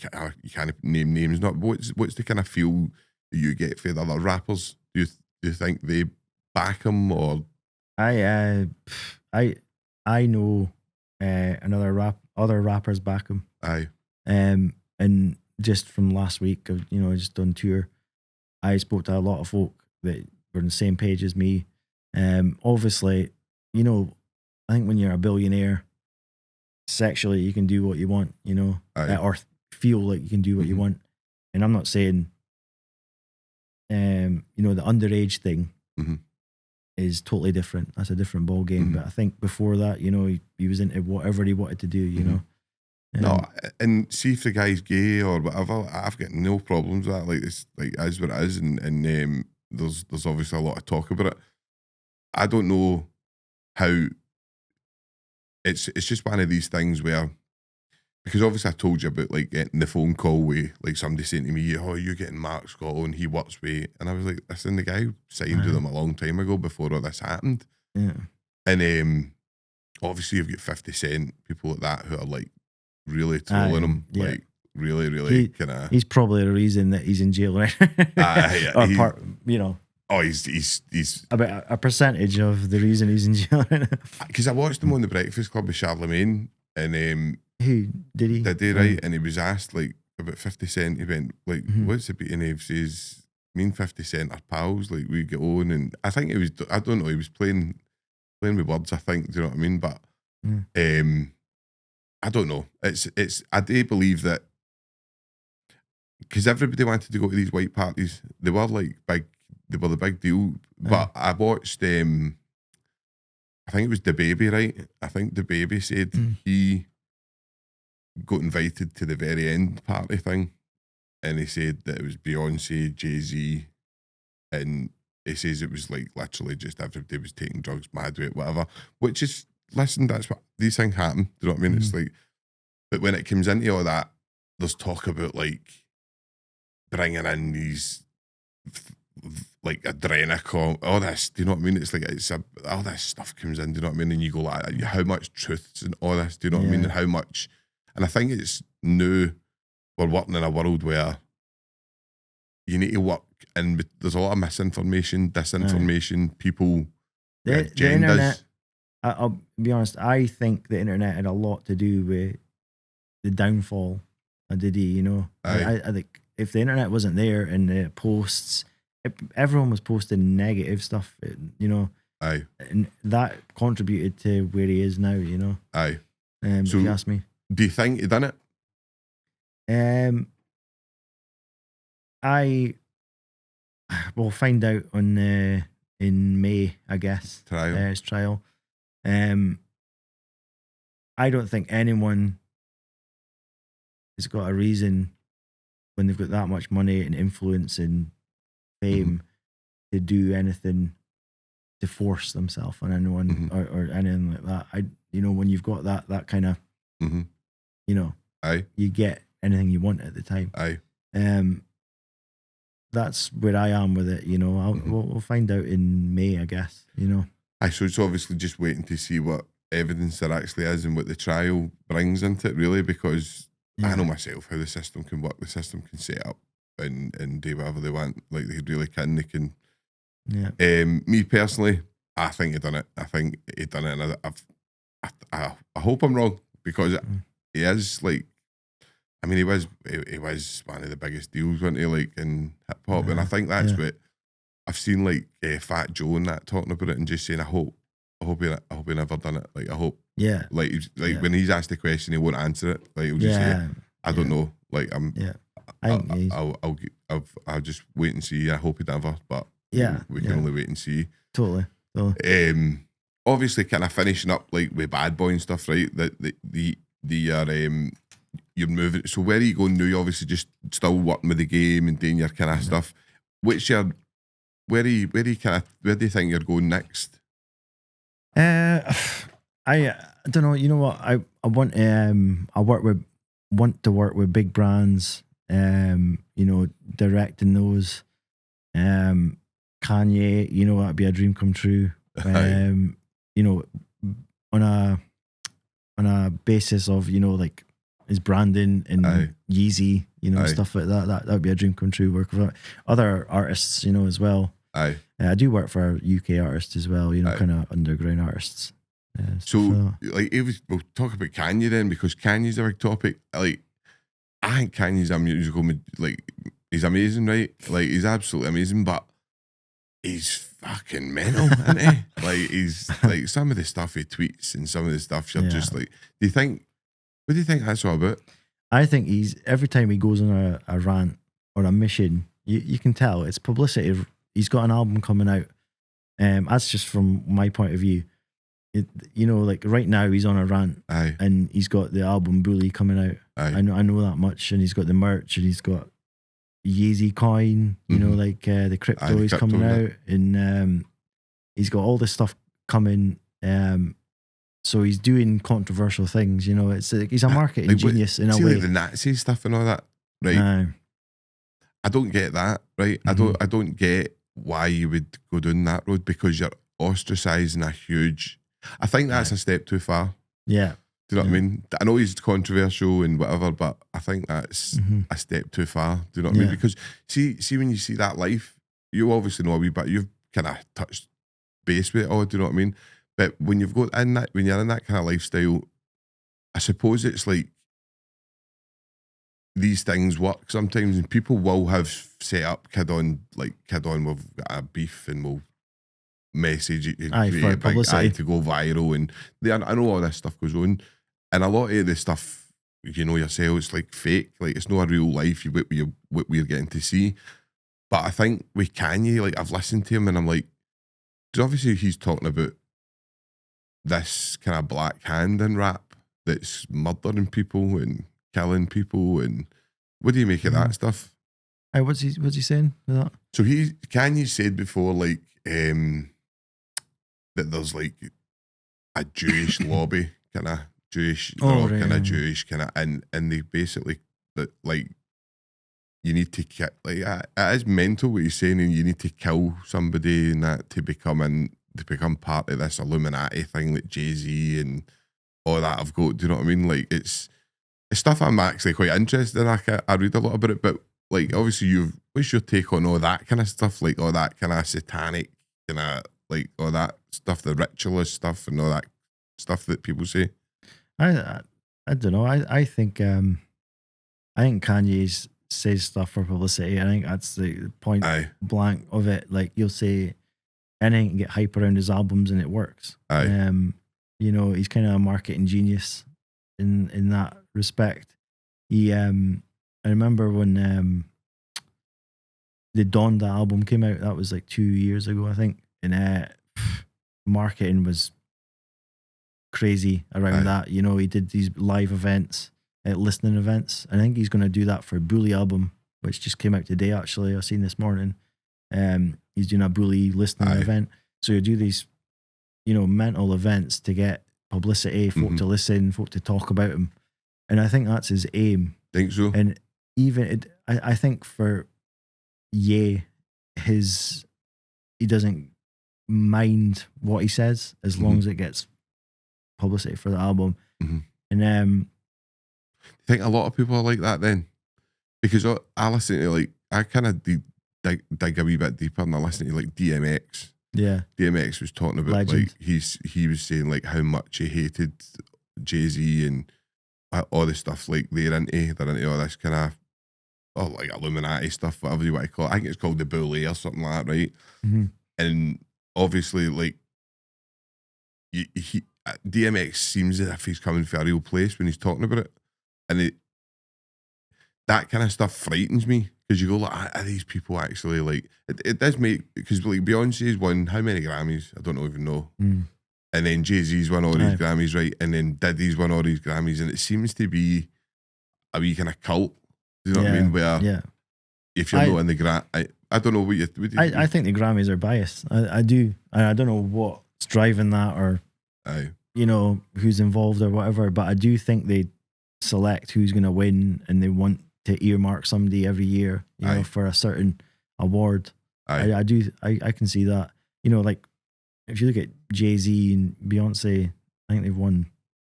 can't name names, not. But what's the kind of feel you get for the other rappers? Do you think they back him, or I know other rappers back him. aye, and just from last week, I just done tour. I spoke to a lot of folk that were on the same page as me. Obviously, I think when you're a billionaire, sexually you can do what you want, or feel like you can do what you want. And I'm not saying, the underage thing is totally different. That's a different ball game. But I think before that, he was into whatever he wanted to do, you know. No, and see if the guy's gay or whatever, I've got no problems with that. Like, it's like is what it is, and there's obviously a lot of talk about it. I don't know how. It's just one of these things where, because obviously I told you about like getting the phone call with like somebody saying to me, "Oh, you're getting Mark Scotland, he works with," and I was like, "Listen, the guy signed with them a long time ago before all this happened." Yeah. And obviously you've got 50 Cent, people like that who are like really trolling him, like really kind of. He's probably the reason that he's in jail, right? Oh, he's about a percentage of the reason he's in jail. Because I watched him on the Breakfast Club with Charlemagne, and who did he? Diddy, right? And he was asked like about 50 Cent. He went like, "What's the beating?" He says, "Me and 50 Cent are pals. Like we get on." And I think it was, I don't know, he was playing with words. I think, do you know what I mean? But I don't know. It's. I do believe that because everybody wanted to go to these white parties. They were like big. They were the big deal. But I watched. I think it was the baby, right? I think the baby said he got invited to the very end party thing, and he said that it was Beyonce, Jay-Z, and he says it was like literally just everybody was taking drugs, mad with it, whatever. Which is, listen, that's what these things happen. Do you know what I mean? It's like, but when it comes into all that, there's talk about like bringing in these like adrenochrome, all this. Do you know what I mean? It's like all this stuff comes in. Do you know what I mean? And you go like, how much truth's in all this? Do you know what I mean? And how much? And I think it's new. We're working in a world where you need to work, and there's a lot of misinformation, disinformation, people, the internet. I'll be honest. I think the internet had a lot to do with the downfall of Diddy. You know, I think if the internet wasn't there and the posts, everyone was posting negative stuff. You know, and that contributed to where he is now. You know, so if you ask me, do you think he done it? I will find out on in May, I guess. His trial. I don't think anyone has got a reason when they've got that much money and influence and fame to do anything to force themselves on anyone or anything like that. When you've got that kind of, you get anything you want at the time. That's where I am with it. We'll find out in May, I guess. So it's obviously just waiting to see what evidence there actually is and what the trial brings into it, really, because I know myself how the system can work. The system can set up and do whatever they want. Like, they really can. They can. Yeah. Me personally, I think he done it. I think he done it, and I hope I'm wrong, because he is like. I mean, he was one of the biggest deals, wasn't he? Like in hip hop, and I think that's what I've seen. Like Fat Joe and that talking about it, and just saying, I hope he never done it. Like, I hope. Yeah. Like when he's asked the question, he won't answer it. Like, he'll just say, I don't know. Like, I'll just wait and see. I hope he never, but we can only wait and see. Totally. Obviously, kind of finishing up like with Badboy and stuff, right? You're moving. So where are you going now? You're obviously just still working with the game and doing your kind of stuff. Where do you think you're going next? I I don't know. You know what? I want want to work with big brands. You know, directing those. Kanye. You know, that'd be a dream come true. You know, on a basis of, you know, like his branding and Yeezy, you know, stuff like that. That would be a dream come true. Work with other artists, you know, as well. I do work for UK artists as well, you know, kind of underground artists. So, like, we'll talk about Kanye then, because Kanye's a big topic. Like, I think Kanye's a musical, like, he's amazing, right? Like, he's absolutely amazing, but he's fucking mental, isn't he? Like, he's like, some of the stuff he tweets and some of the stuff you're just like, what do you think that's all about? I think every time he goes on a rant or a mission, you can tell it's publicity. He's got an album coming out. That's just from my point of view. You know, like right now he's on a rant, and he's got the album Bully coming out. I know that much, and he's got the merch, and he's got Yeezy coin. You know, like the crypto is coming out, and he's got all this stuff coming. So he's doing controversial things. You know, it's like he's a marketing genius in a way. Like the Nazi stuff and all that, right? I don't get that, right? I don't get why you would go down that road, because you're ostracizing a huge. I think that's a step too far. Yeah. Do you know what I mean? I know he's controversial and whatever, but I think that's a step too far. Do you know what I mean? Because see when you see that life, you obviously know a wee bit. You've kind of touched base with it all. Do you know what I mean? But when you've got in that, when you're in that kind of lifestyle, I suppose it's like these things work sometimes, and people will have set up kid on, we've got a beef and we'll message it for publicity to go viral, and I know all this stuff goes on, and a lot of the stuff, you know yourself, it's like fake, like it's not a real life. What we're getting to see. But I think with Kanye, like I've listened to him and I'm like, because obviously he's talking about this kind of black hand in rap that's murdering people and killing people, and what do you make of that stuff? What's he saying with that? So Kanye said before, like that there's like a Jewish lobby, kind of Jewish, Jewish kind of, and they basically that like you need to kill, like it is mental what he's saying, and you need to kill somebody and that to become part of this Illuminati thing, like Jay-Z and all that. I've got, do you know what I mean? Like it's stuff I'm actually quite interested in. I read a lot about it, but like obviously what's your take on all that kind of stuff, like all that kind of satanic kind of, like all that stuff, the ritualist stuff and all that stuff that people say? I don't know. I think Kanye says stuff for publicity. I think that's the point blank of it. Like you'll say anything, get hype around his albums and it works. You know, he's kind of a marketing genius in that respect. I remember when the Donda album came out, that was like 2 years ago, I think, and marketing was crazy around that. You know, he did these live events, listening events. I think he's going to do that for Bully album, which just came out today, actually. I've seen this morning. He's doing a Bully listening event. So you do these, you know, mental events to get publicity, folk to listen, folk to talk about him. And I think that's his aim. Think so? And even, I think for Ye, he doesn't mind what he says as long as it gets publicity for the album. And I think a lot of people are like that then, because I listen to, like, I kind of dig a wee bit deeper, and I listen to like DMX. Yeah, DMX was talking about Legend. Like he was saying like how much he hated Jay-Z and all the stuff, like they're into all this kind of like Illuminati stuff, whatever you want to call it. I think it's called the Bully or something like that, right? And obviously, like DMX seems as if he's coming from a real place when he's talking about it, and that kind of stuff frightens me, because you go like, are these people actually like? It does make, because like Beyonce's won how many Grammys? I don't even know. And then Jay-Z's won all these Grammys, right? And then Diddy's won all these Grammys, and it seems to be a wee kind of cult. Do you know what I mean? Where if you're not in the I don't know what you. I think the Grammys are biased. I do. I don't know what's driving that, or you know, who's involved or whatever, but I do think they select who's going to win, and they want to earmark somebody every year, you know, for a certain award. I can see that. You know, like if you look at Jay-Z and Beyonce, I think they've won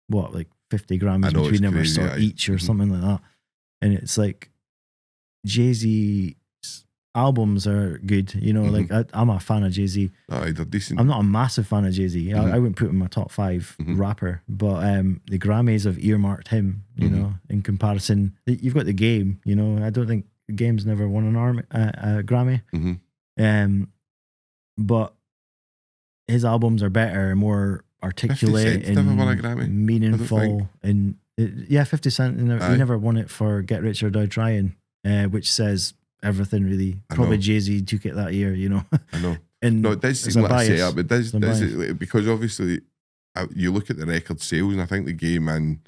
what, like 50 Grammys between them or each or something like that. And it's like Jay-Z's albums are good, you know, like I'm a fan of Jay-Z. They're decent. I'm not a massive fan of Jay-Z. I wouldn't put him in my top 5 rapper, but the Grammys have earmarked him, you know, in comparison. You've got The Game, you know, I don't think The Game's never won a Grammy. But his albums are better, more articulate and won a Grammy, meaningful. And 50 Cent, he never won it for Get Rich or Die Trying, which says everything really. Probably Jay-Z took it that year, you know. I know. And no, it does seem like a setup. It does because obviously you look at the record sales, and I think The Game and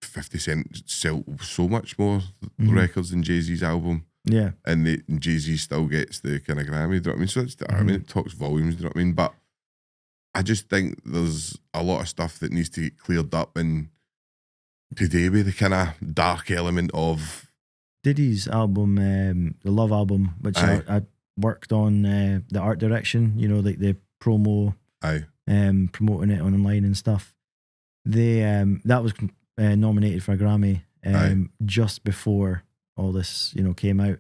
50 Cent sell so much more records than Jay-Z's album. Yeah. And Jay-Z still gets the kind of Grammy, do you know what I mean? So it's, I mean, it talks volumes, do you know what I mean? But I just think there's a lot of stuff that needs to get cleared up, and today with the kind of dark element of Diddy's album, the Love album, which I worked on the art direction, you know, like the promo, promoting it online and stuff. That was nominated for a Grammy just before all this, you know, came out.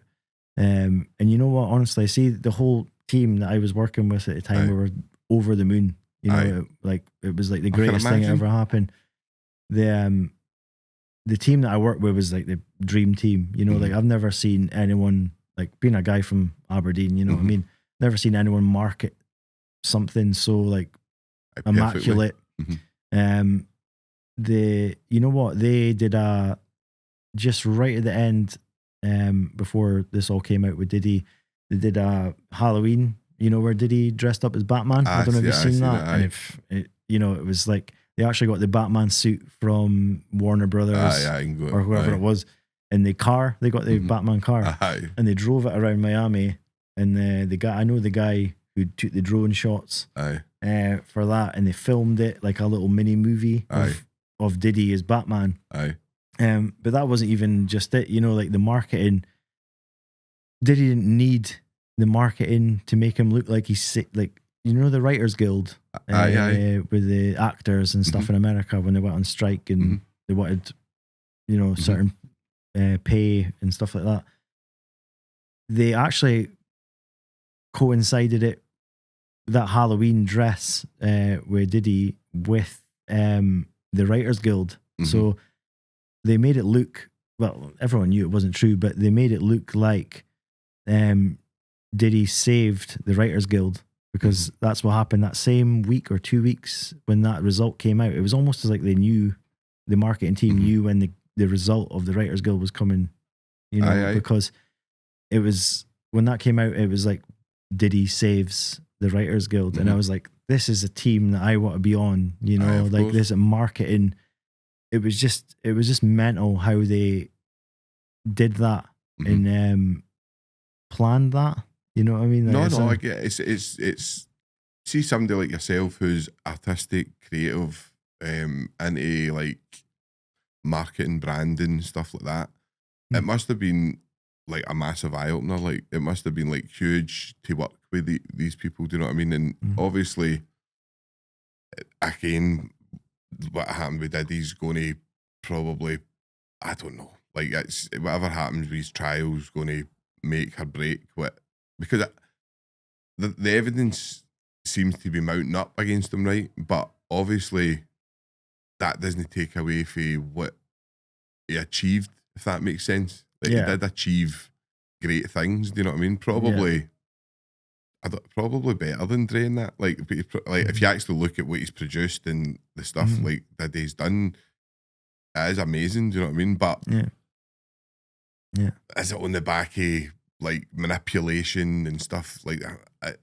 And you know what, honestly, see, the whole team that I was working with at the time, we were over the moon, you know, it was like the greatest thing that ever happened. The team that I worked with was like the dream team, you know, like I've never seen anyone, like being a guy from Aberdeen, you know what I mean? Never seen anyone market something so like immaculate. You know what, they did just right at the end, before this all came out with Diddy, they did a Halloween, you know, where Diddy dressed up as Batman. I don't know if you've seen that. And it, you know, it was like they actually got the Batman suit from Warner Brothers or whoever it was, and they got the Batman car, and they drove it around Miami. And the guy, I know the guy who took the drone shots for that, and they filmed it like a little mini movie of Diddy as Batman. But that wasn't even just it, you know, like the marketing. Diddy didn't need the marketing to make him look like he's sick, like, you know, the Writers Guild with the actors and stuff in America when they went on strike and they wanted, you know, certain pay and stuff like that. They actually coincided it, that Halloween dress with Diddy, with the Writers Guild. So they made it look, well, everyone knew it wasn't true, but they made it look like Diddy saved the Writers Guild, because that's what happened that same week or 2 weeks when that result came out. It was almost as like they knew, the marketing team knew when the result of the Writers Guild was coming, you know, because it was, when that came out, it was like Diddy saves the Writers Guild. And I was like, this is a team that I want to be on, you know, like this marketing. It was just mental how they did that and planned that. You know what I mean? Like I get it. It's see somebody like yourself who's artistic, creative, into like marketing, branding, stuff like that. It must have been like a massive eye opener. Like it must have been like huge to work with these people. Do you know what I mean? And obviously, again, what happened with Diddy's going to probably, I don't know, like it's whatever happens with his trial's going to make or break what, because the evidence seems to be mounting up against him, right? But obviously that doesn't take away from what he achieved, if that makes sense. Like he did achieve great things, do you know what I mean? Probably probably better than Dre in that. Like if you actually look at what he's produced and the stuff like that he's done, it is amazing. Do you know what I mean? But is it on the back of like manipulation and stuff like that?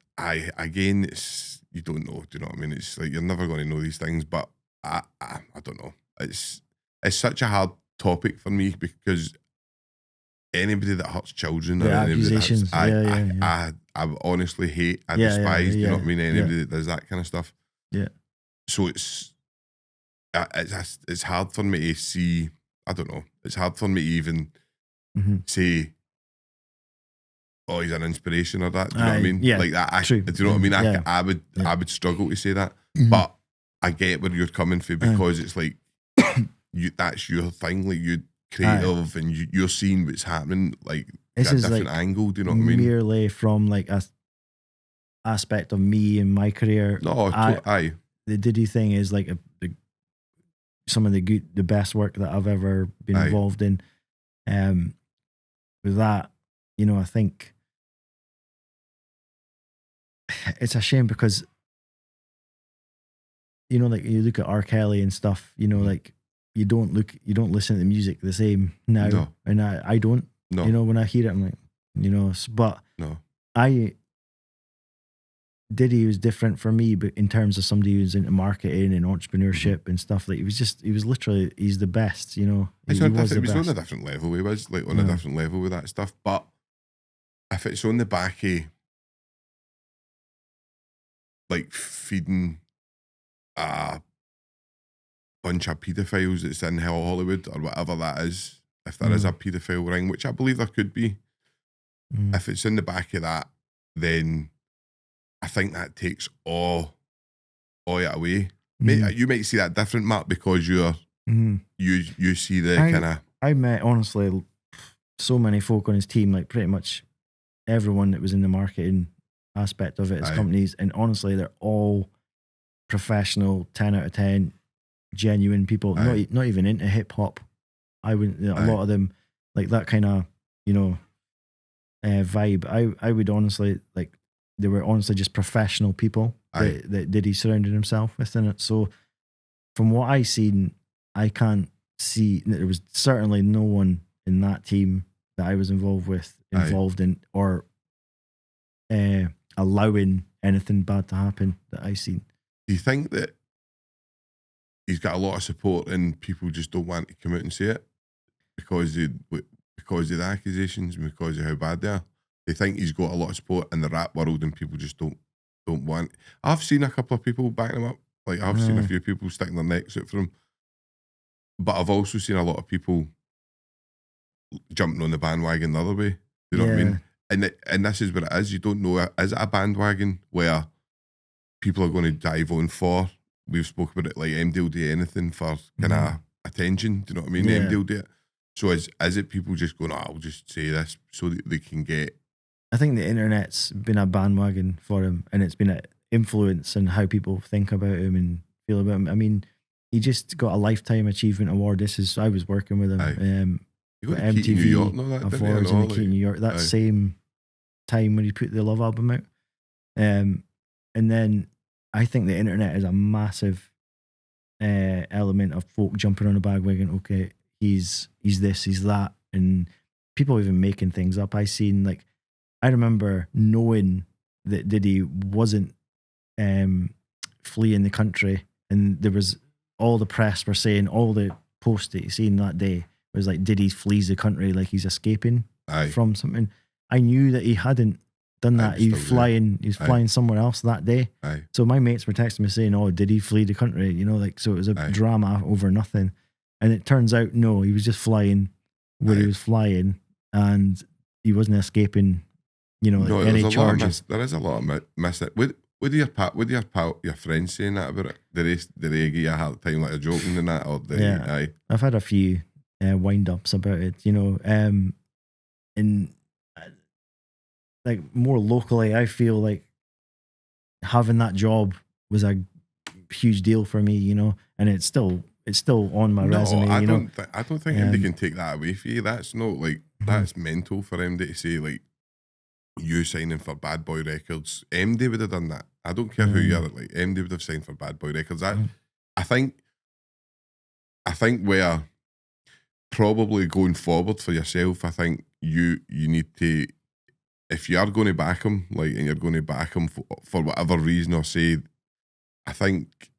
Again, it's, you don't know. Do you know what I mean? It's like you're never going to know these things. But I don't know. It's such a hard topic for me, because anybody that hurts children, or accusations, I honestly hate, I despise, you know what I mean? Anybody that does that kind of stuff. Yeah. So it's hard for me to see. I don't know. It's hard for me to even say, "Oh, he's an inspiration," or that. Do you know what I mean? Yeah, like that. true. Do you know what I mean? Yeah. I would struggle to say that, but I get where you're coming from because it's like that's your thing. Like you creative and you're seeing what's happening. Like this a is different like angle. Do you know what I mean? Merely from like a aspect of me and my career. No, aye. The Diddy thing is like some of the best work that I've ever been involved in. With that, you know, I think it's a shame because, you know, like you look at R. Kelly and stuff, you know, like you don't listen to the music the same now, and I don't. No. You know, when I hear it, I'm like, you know, but Diddy was different for me, but in terms of somebody who's into marketing and entrepreneurship and stuff, like he was literally, he's the best, you know. He was on a different level. He was like on a different level with that stuff. But if it's on the back of like feeding a bunch of paedophiles that's in Hell Hollywood or whatever that is, if there is a paedophile ring, which I believe there could be, if it's in the back of that, then I think that takes all it away. You might see that different, Matt, because you're you see the kind of. I met honestly so many folk on his team, like pretty much everyone that was in the marketing aspect of it as companies, and honestly, they're all professional, 10 out of 10, genuine people, not even into hip hop. I wouldn't. A lot of them like that kind of, you know, vibe. I would honestly like. They were honestly just professional people that Diddy surrounded himself with in it. So from what I seen, I can't see, there was certainly no one in that team that I was involved in or allowing anything bad to happen that I seen. Do you think that he's got a lot of support and people just don't want to come out and say it because of the accusations and because of how bad they are? They think he's got a lot of support in the rap world and people just don't want. I've seen a couple of people backing him up. Like I've seen a few people sticking their necks out for him. But I've also seen a lot of people jumping on the bandwagon the other way. You know what I mean? And this is what it is. You don't know, is it a bandwagon where people are going to dive on for? We've spoke about it like MD will do anything for kind of attention. Do you know what I mean? Yeah. MD will do it. So is it people just going, I'll just say this so that they can get. I think the internet's been a bandwagon for him, and it's been an influence in how people think about him and feel about him. I mean, he just got a Lifetime Achievement Award. I was working with him. You got MTV New York, no, that Awards in the Key, New York. That same time when he put the Love album out. And then I think the internet is a massive element of folk jumping on a bandwagon. Okay, he's this, he's that, and people even making things up. I remember knowing that Diddy wasn't fleeing the country, and there was all the press were saying, all the posts that you seen that day was like Diddy flees the country, like he's escaping from something. I knew that he hadn't done that. He was flying somewhere else that day. So my mates were texting me saying, "Oh, did he flee the country?" You know, like, so it was a drama over nothing. And it turns out, no, he was just flying where he was flying, and he wasn't escaping. You know, any charges. There is a lot of miss it. With your friends saying that about it? Did they give you a hard time, like a joking and that? Or I've had a few wind ups about it, you know. And like more locally, I feel like having that job was a huge deal for me, you know, and it's still on my resume. I don't think MD can take that away from you. That's not like that's mental for MD to say like. You signing for Badboy Records, MD would have done that. I don't care who you are, like MD would have signed for Badboy Records. I think where probably going forward for yourself, I think you need to, if you are going to back him, like, and you're going to back him for whatever reason or say, I think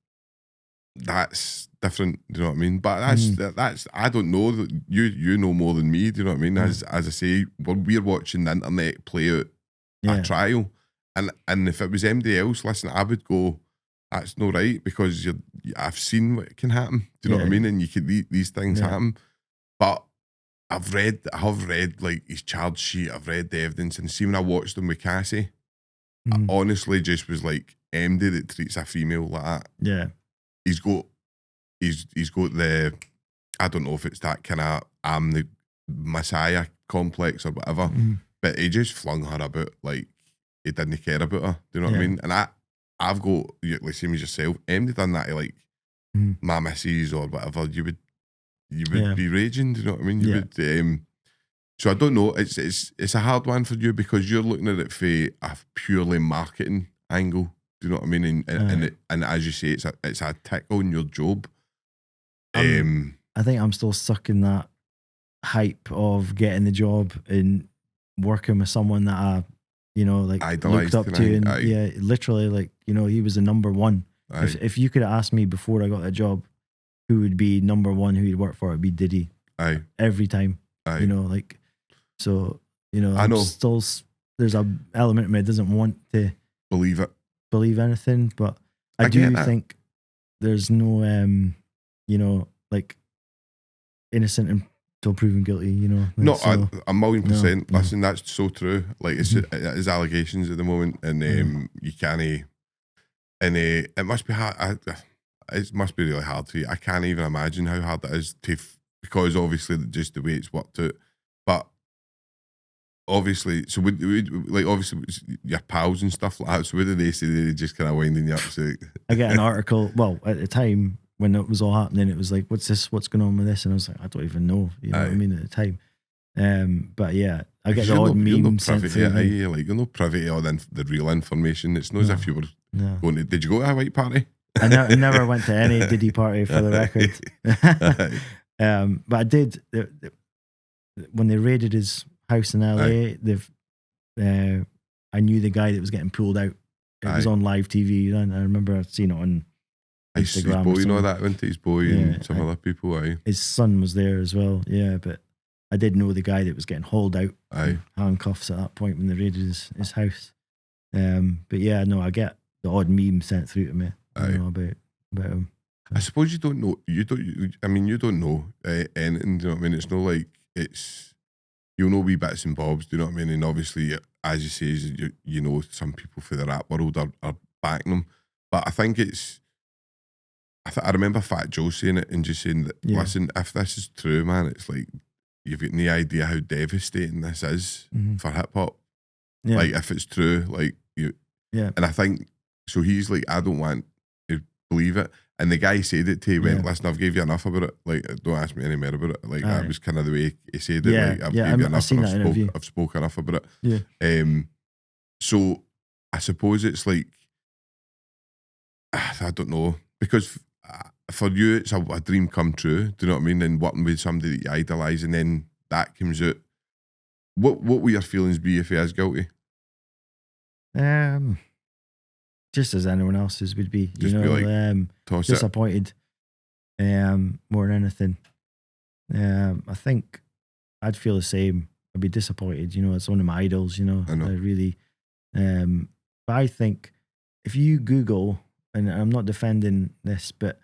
that's different. Do you know what I mean? But that's I don't know. You know more than me. Do you know what I mean? As I say, we're watching the internet play out a trial, and if it was MD else, listen, I would go. that's not right, because I've seen what can happen. Do you know what I mean? And you can these things happen. But I have read like his charge sheet. I've read the evidence, and see when I watched him with Cassie, I honestly just was like, MD that treats a female like that. Yeah, he's got the, I don't know if it's that kind of I'm the Messiah complex or whatever, but he just flung her about like he didn't care about her. Do you know what I mean? And I've got, like same as yourself, MD done that to like my missus or whatever, you would be raging. Do you know what I mean? You would. So I don't know. It's a hard one for you, because you're looking at it for a purely marketing angle. Do you know what I mean? And as you say, it's a tick on your job. I think I'm still stuck in that hype of getting the job and working with someone that I, like idolized, looked up to, and literally, like, he was the number one. If you could have asked me before I got that job, who would be number one, who you'd work for, it'd be Diddy. Every time. Like, so, I know. Still, there's a element of me that doesn't want to believe anything, but I do think there's no, like, innocent until proven guilty, Like, no, so, a million percent. Listen, that's so true. Like, it is allegations at the moment, and you can't, and it must be hard. It must be really hard for you. I can't even imagine how hard it is because obviously just the way it's worked out. But obviously, so we like, obviously your pals and stuff like that. So what did they say? They just kind of winding you up. So I get an article. Well, at the time when it was all happening, it was like, "What's this? What's going on with this?" And I was like, "I don't even know." You know what I mean? At the time, but yeah, I get the odd meme sent through. Like, you're not privy to all the real information. It's not as if you were going to. Did you go to a white party? I never went to any Diddy party, for the record. But I did when they raided his house in LA. I knew the guy that was getting pulled out. It was on live TV. And I remember seeing it on Instagram. His boy, that went to his boy and some other people. His son was there as well. Yeah, but I did know the guy that was getting hauled out, handcuffs at that point when they raided his house. But yeah, no, I get the odd meme sent through to me. About him. I suppose you don't know. You don't know anything. Do you know what I mean? It's not like you'll know wee bits and bobs. Do you know what I mean? And obviously, as you say, you know, some people for the rap world are backing them. But I think I remember Fat Joe saying it and just saying that, listen, if this is true, man, it's like you've got no idea how devastating this is for hip hop. Yeah. Like, if it's true, like and I think so. He's like, I don't want to believe it. And the guy said it to, he went, listen, I've gave you enough about it. Like, don't ask me any more about it. Like, that was kind of the way he said it. Like, I've gave you enough, and I've spoke enough about it. Yeah. So I suppose it's like, I don't know, because for you, it's a dream come true. Do you know what I mean? And working with somebody that you idolise, and then that comes out. What will your feelings be if he is guilty? Just as anyone else's would be, disappointed. More than anything. I think I'd feel the same. I'd be disappointed. It's one of my idols. I know. I really. But I think if you Google, and I'm not defending this, but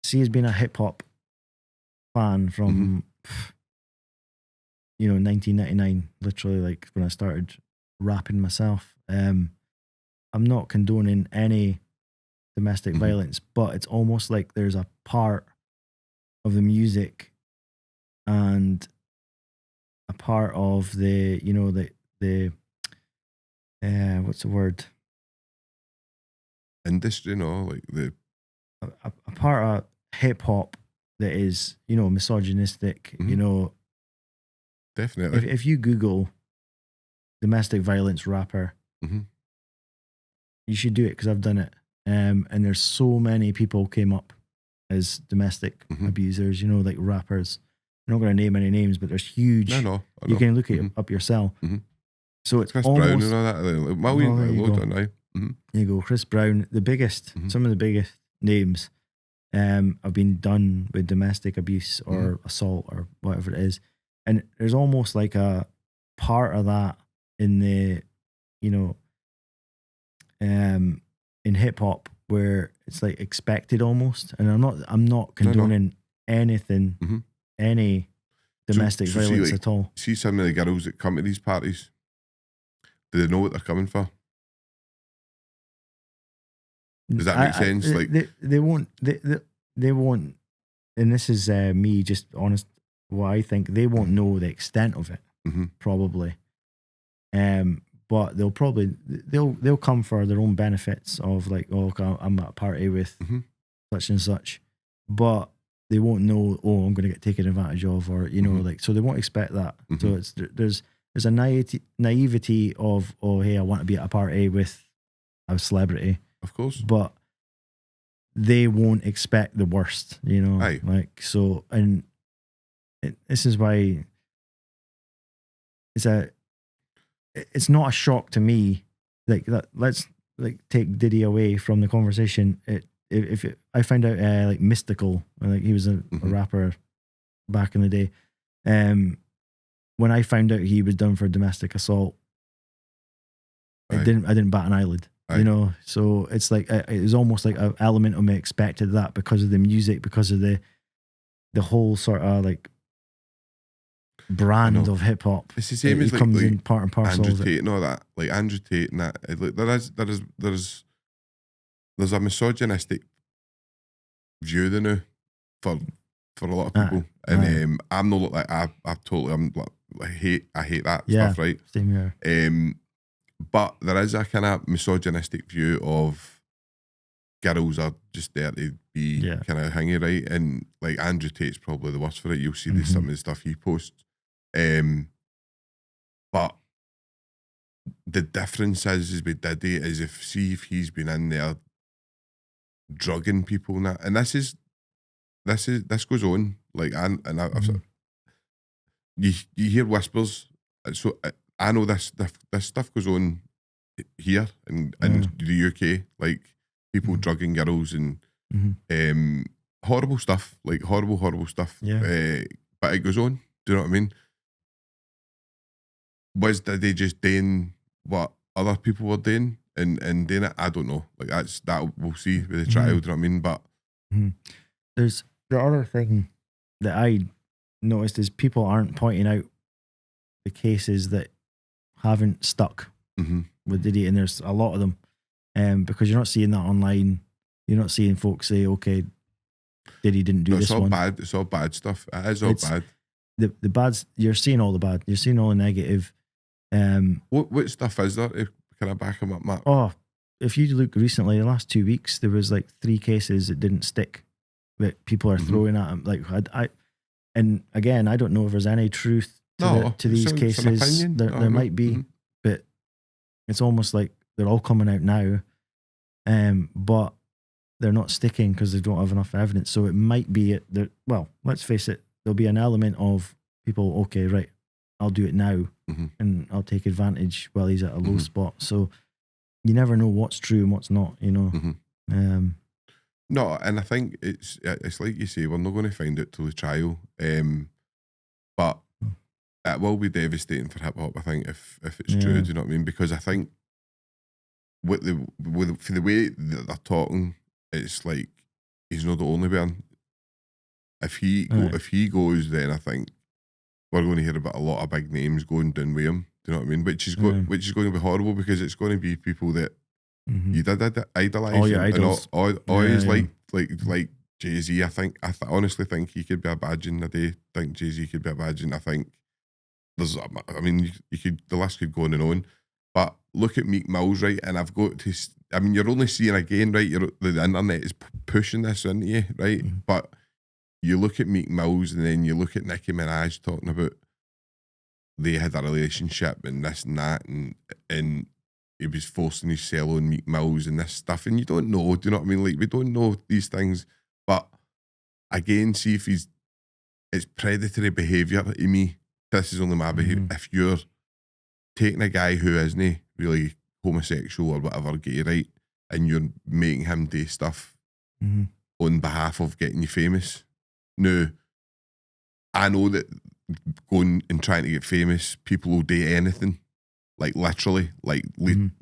see, he's been a hip hop fan from 1999, literally, like when I started rapping myself. I'm not condoning any domestic violence, but it's almost like there's a part of the music and a part of the, the what's the word? Industry, like a part of hip hop that is, misogynistic, Definitely. If you Google domestic violence rapper, you should do it, because I've done it. And there's so many people came up as domestic abusers, like rappers. I'm not going to name any names, but there's huge. I know. You can look it up yourself. So it's Chris almost, Brown and all that. There you go. Chris Brown, the biggest, some of the biggest names have been done with domestic abuse or assault or whatever it is. And there's almost like a part of that in the, in hip hop where it's like expected almost. And I'm not condoning anything, any domestic violence see, at all. See some of the girls that come to these parties, do they know what they're coming for? Does that make sense? They won't. They won't. And this is me just honest. What I think, they won't know the extent of it, probably. But they'll come for their own benefits of like, oh, I'm at a party with such and such, but they won't know, oh, I'm going to get taken advantage of, or you know, like, so they won't expect that. So there's a naivety of, oh, hey, I want to be at a party with a celebrity, of course, but they won't expect the worst, you know. Aye. Like, so, and this is why it's not a shock to me, like that. Let's like take Diddy away from the conversation. I found out like Mystical, like he was a rapper back in the day. When I found out he was done for domestic assault, I didn't bat an eyelid. You know, so it's like it was almost like an element of me expected that because of the music, because of the whole sort of like brand of hip hop. It's the same as it comes in part and parcel. Andrew Tate and all that, like Andrew Tate and that. Like there's a misogynistic view there now for a lot of people, and I'm not like I totally I hate that stuff, right? Same here. But there is a kind of misogynistic view of girls are just there to be kind of hangy, right? And like Andrew Tate's probably the worst for it. You'll see some of the stuff he posts. But the difference is with Diddy is if he's been in there drugging people and that, and this goes on, like, you hear whispers. So I know this stuff goes on here in the UK, like people drugging girls and horrible stuff, like horrible stuff. But it goes on. Do you know what I mean? Was Diddy just doing what other people were doing and doing it? I don't know. Like that we'll see with the trial. Do you know what I mean? But there's the other thing that I noticed is people aren't pointing out the cases that haven't stuck with Diddy, and there's a lot of them, because you're not seeing that online. You're not seeing folks say, "Okay, Diddy didn't do this one." Bad. It's all bad stuff. It is all bad. The bads. You're seeing all the bad. You're seeing all the negative. What stuff is there? Can I back him up, Matt? Oh, if you look recently, the last 2 weeks, there was like 3 cases that didn't stick that people are throwing at him. Like and again, I don't know if there's any truth to these cases. There might be, but it's almost like they're all coming out now, but they're not sticking because they don't have enough evidence. So it might be well, let's face it, there'll be an element of people, okay, right, I'll do it now and I'll take advantage while he's at a low spot. So you never know what's true and what's not, you know. No, and I think it's like you say, we're not going to find out till the trial, but it will be devastating for hip hop, I think, if it's true. Do you know what I mean? Because I think for the way that they're talking, it's like he's not the only one. If he goes, then I think we're going to hear about a lot of big names going down with him. Do you know what I mean? Which is going to be horrible, because it's going to be people that you did idolise. Oh, your idols. Always like Jay-Z. I honestly think he could be a badge in the day. I think Jay-Z could be a badge, and I think the list could go on and on. But look at Meek Mill's, right? And I've got to. You're only seeing again, right? The internet is pushing this into you, right? But you look at Meek Mill's, and then you look at Nicki Minaj talking about they had a relationship and this and that, and he was forcing his cell on Meek Mill's and this stuff, and you don't know. Do you know what I mean? Like, we don't know these things, but again, see if it's predatory behaviour to me. This is only my behaviour. If you're taking a guy who isn't really homosexual or whatever, gay, right, and you're making him do stuff on behalf of getting you famous. Now, I know that going and trying to get famous, people will do anything. like literally, like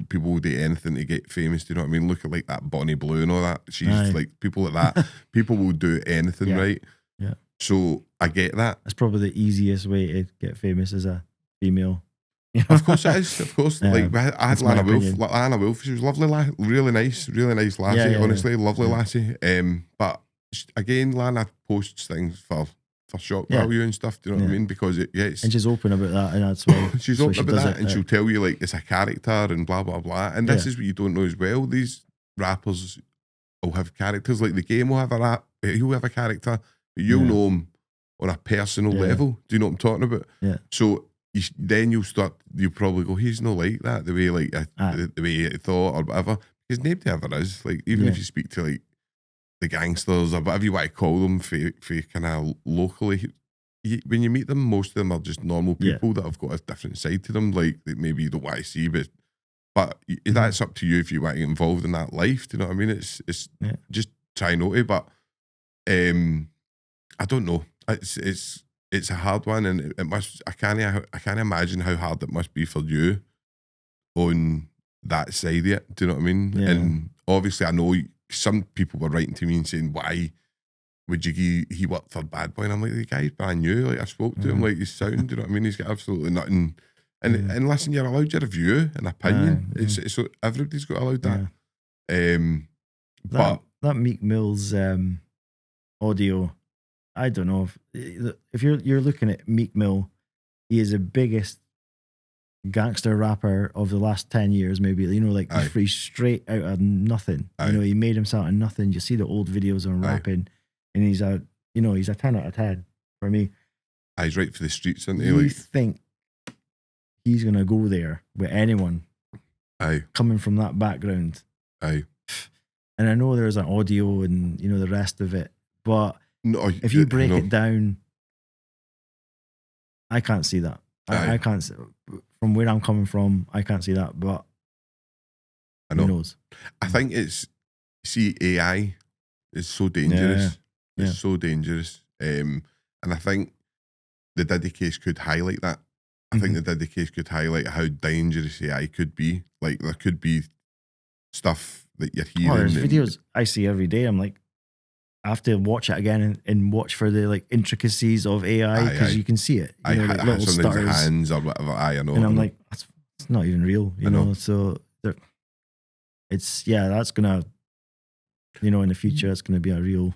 people will do anything to get famous. Do you know what I mean? Look at like that Bonnie Blue and all that. She's like people like that. People will do anything, right? Yeah. So I get that. That's probably the easiest way to get famous as a female. Of course it is. Of course, like I had that's my Lana Wolf. opinion. Lana Wolf, she was lovely, really nice lassie. Honestly, lovely lassie. But again, Lana posts things for shock value and stuff. Do you know what I mean? Because it gets, and she's open about that, and that's why she's open about that, and she'll tell you like it's a character and blah blah blah. And this is what you don't know as well. These rappers will have characters. Like the game will have he'll have a character, but you'll know him on a personal level. Do you know what I'm talking about? Yeah. So then you'll probably go, he's not like that, the way like the way he thought or whatever. Because nobody ever is. Like even if you speak to like the gangsters or whatever you want to call them for kind of locally, when you meet them, most of them are just normal people that have got a different side to them, like that maybe you don't want to see, but that's up to you if you want to get involved in that life. Do you know what I mean? It's just try not to, but I don't know. It's a hard one, and it must. I can't imagine how hard it must be for you on that side of it. Do you know what I mean? Yeah. And obviously, I know some people were writing to me and saying, "Why would you?" He worked for Badboy, and I'm like, the guy's brand new. Like I spoke to him, like he's sound. Do you know what I mean? He's got absolutely nothing. And listen, you're allowed your view and opinion. It's so everybody's got allowed that. But that Meek Mill's audio, I don't know if you're looking at Meek Mill, he is the biggest gangster rapper of the last 10 years, maybe. You know, like he's straight out of nothing. You know, he made himself out of nothing. You see the old videos on rapping, and he's a 10 out of 10 for me. He's right for the streets, isn't he? You think he's gonna go there with anyone coming from that background? And I know there's an audio and the rest of it, but if you break it down, I can't see that. I can't see, from where I'm coming from, I can't see that, but I know. Who knows? I think AI is so dangerous. It's so dangerous. And I think the Diddy case could highlight that. I think the Diddy case could highlight how dangerous AI could be. Like there could be stuff that you're hearing. There's videos I see every day. I'm like, I have to watch it again and watch for the like intricacies of AI because you can see it. Little stars, hands or whatever. I know. And I'm like, it's not even real. You know. So that's gonna, in the future, it's gonna be a real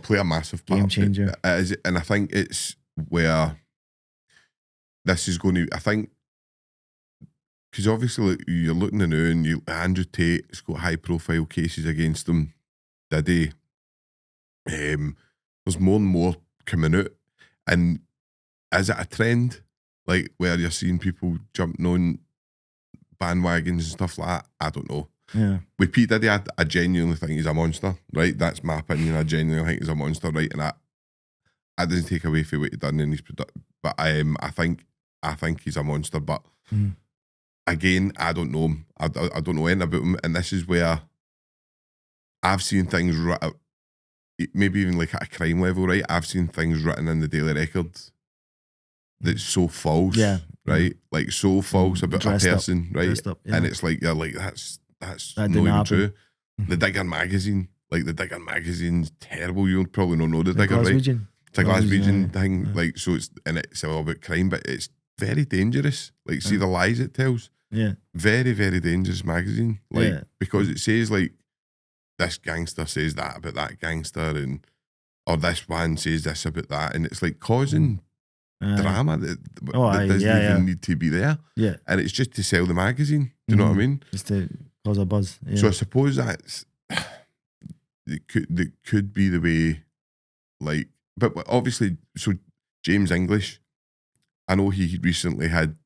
play a massive part. Game changer. And I think it's where this is going to. I think because obviously you're looking at now, and Andrew Tate's got high profile cases against him. Diddy. There's more and more coming out, and is it a trend like where you're seeing people jumping on bandwagons and stuff like that? I don't know. Yeah. With Pete Diddy, I genuinely think he's a monster, right? That's my opinion. I genuinely think he's a monster, right? And I doesn't take away from what he done in his production, but I think he's a monster. But again, I don't know him. I don't know anything about him, and this is where I've seen things. Maybe even like at a crime level, right? I've seen things written in the Daily Record that's so false, right? Like so false about Dressed a person, up, right? up, And it's like you're like that's that not even happen. true. The Digger magazine, like the Digger magazine's terrible. You'll probably not know the Digger, right? It's a Glaswegian thing, like so. It's all about crime, but it's very dangerous. Like see the lies it tells. Yeah, very very dangerous magazine. Like because it says like. This gangster says that about that gangster, or this one says this about that, and it's like causing drama that doesn't even need to be there. Yeah, and it's just to sell the magazine. Do you know what I mean? Just to cause a buzz. Yeah. So I suppose it could be the way, like, but obviously, so James English, I know he recently had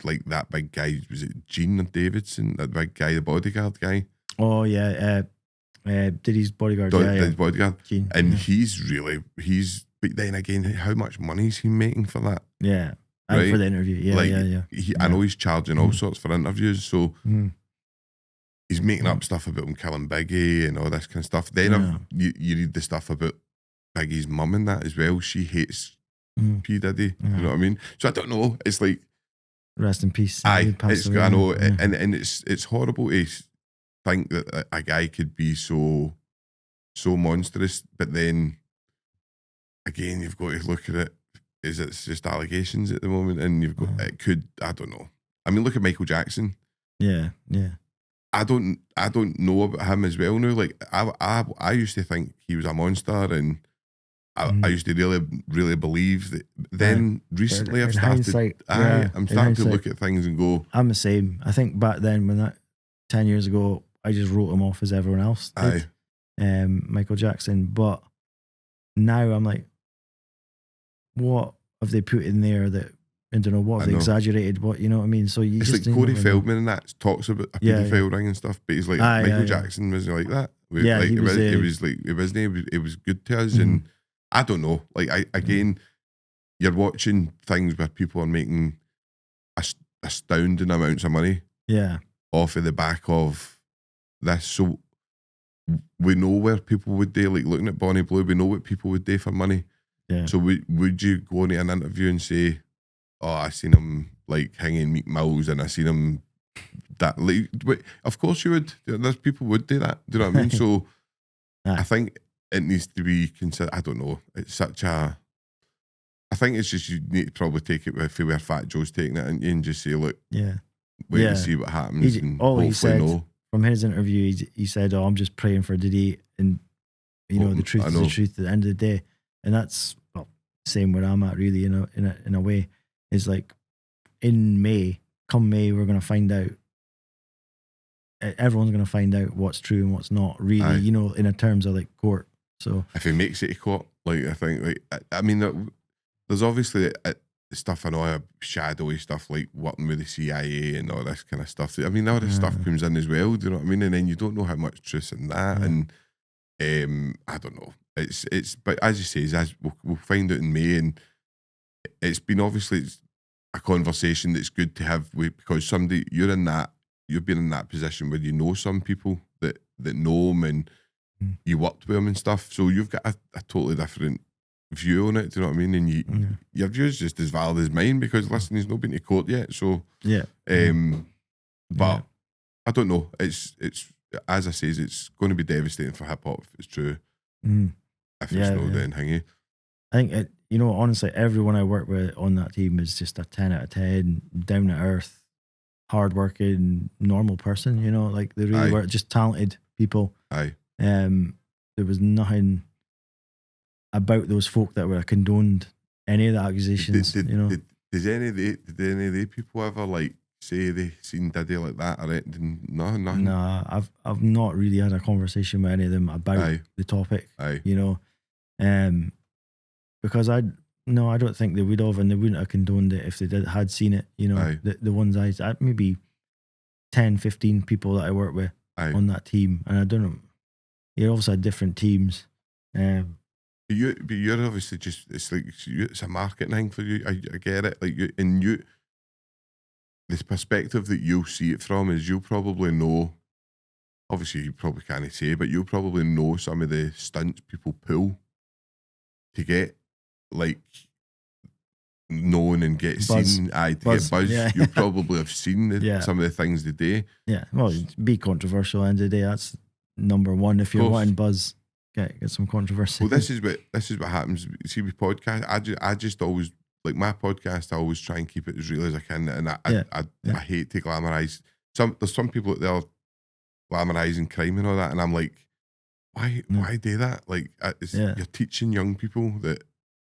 like that big guy, was it Gene Davidson, that big guy, the bodyguard guy? Oh yeah, Diddy's bodyguard. Diddy's bodyguard. Gene, and but then again, how much money is he making for that? Yeah, and for the interview. Yeah, I know he's charging all sorts for interviews, so he's making up stuff about him killing Biggie and all this kind of stuff. Then you read the stuff about Biggie's mum and that as well. She hates P Diddy. You know what I mean? So I don't know. It's like, rest in peace. aye, Passed it's away, I know, yeah. and it's horrible to think that a guy could be so monstrous, but then again, you've got to look at it as it's just allegations at the moment, and you've got it could, I don't know. I mean, look at Michael Jackson. Yeah. I don't know about him as well now. Like I used to think he was a monster, and I used to really believe that. Then recently, I've started. I'm starting to look at things and go, I'm the same. I think back then, when that 10 years ago, I just wrote him off as everyone else did. Michael Jackson. But now I'm like, what have they put in there that, I don't know, what have they exaggerated? What, you know what I mean? So you it's just like Corey Feldman and that talks about a paedophile ring and stuff, but he's like, Michael Jackson wasn't like that. Like, it was good to us, and I don't know. Like again, you're watching things where people are making astounding amounts of money. Off of the back of this. So we know where people would do, like looking at Bonnie Blue, we know what people would do for money. So would you go into an interview and say, oh, I seen him like hanging Meek Mills, and I seen him that, like, of course you would. There's people would do that. Do you know what I mean? So I think it needs to be considered. I don't know. It's such a. I think it's just, you need to probably take it with where Fat Joe's taking it, and just say, look, wait and see what happens. And all hopefully he said know. From his interview, he said, "Oh, I'm just praying for Diddy, and you know the truth is the truth at the end of the day." And that's same where I'm at, really. In a way, is like in May, come May, we're going to find out. Everyone's going to find out what's true and what's not, really. You know, in terms of like court. So if he makes it to court, like I think, like I mean, there's obviously stuff, I know, shadowy stuff like working with the CIA and all this kind of stuff. I mean, all this stuff comes in as well. Do you know what I mean? And then you don't know how much truth's in that, and I don't know. It's but as you say, as we'll find out in May, and it's been obviously a conversation that's good to have with, because you've been in that position where you know some people that know him, and you worked with him and stuff, so you've got a totally different view on it. Do you know what I mean? And your view is just as valid as mine, because listen, he's not been to court yet, so but I don't know. It's as I say, it's going to be devastating for hip hop if it's true. If it's not, then hingy. I think honestly, everyone I work with on that team is just a 10 out of 10, down to earth, hardworking, normal person. You know, like they really were just talented people. There was nothing about those folk that were condoned any of the accusations. Did any of the people ever like say they seen Diddy like that or anything? Nothing. Nah, I've not really had a conversation with any of them about the topic. You know, because I don't think they would have, and they wouldn't have condoned it if they had seen it. You know, the ones I maybe 10, 15 people that I work with on that team, and I don't know. You're obviously had different teams. But you're obviously just, it's like, it's a marketing thing for you. I get it. Like this perspective that you'll see it from is you'll probably know, obviously you probably can't say, but you'll probably know some of the stunts people pull to get like known and get seen. Get buzz. You'll probably have seen some of the things they do. Yeah, well, be controversial end of the day. That's number one. If you're wanting buzz, get some controversy. Well, this is what happens. See, with podcasts, I just always, like my podcast, I always try and keep it as real as I can, and I hate to glamorize. There's some people out there glamorizing crime and all that, and I'm like, why do that? Like, you're teaching young people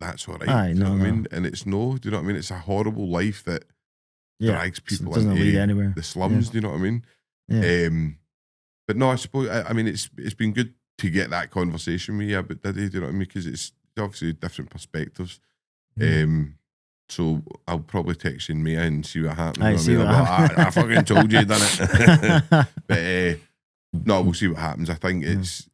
that's all right. Do you know what I mean? And it's no. Do you know what I mean? It's a horrible life that drags people into the slums. Do you know what I mean? Yeah. But no, I suppose I mean it's been good to get that conversation with you about Diddy. Do you know what I mean? Because it's obviously different perspectives. So I'll probably text you in May and see what happens. I fucking told you, done it. But no, we'll see what happens. I think it's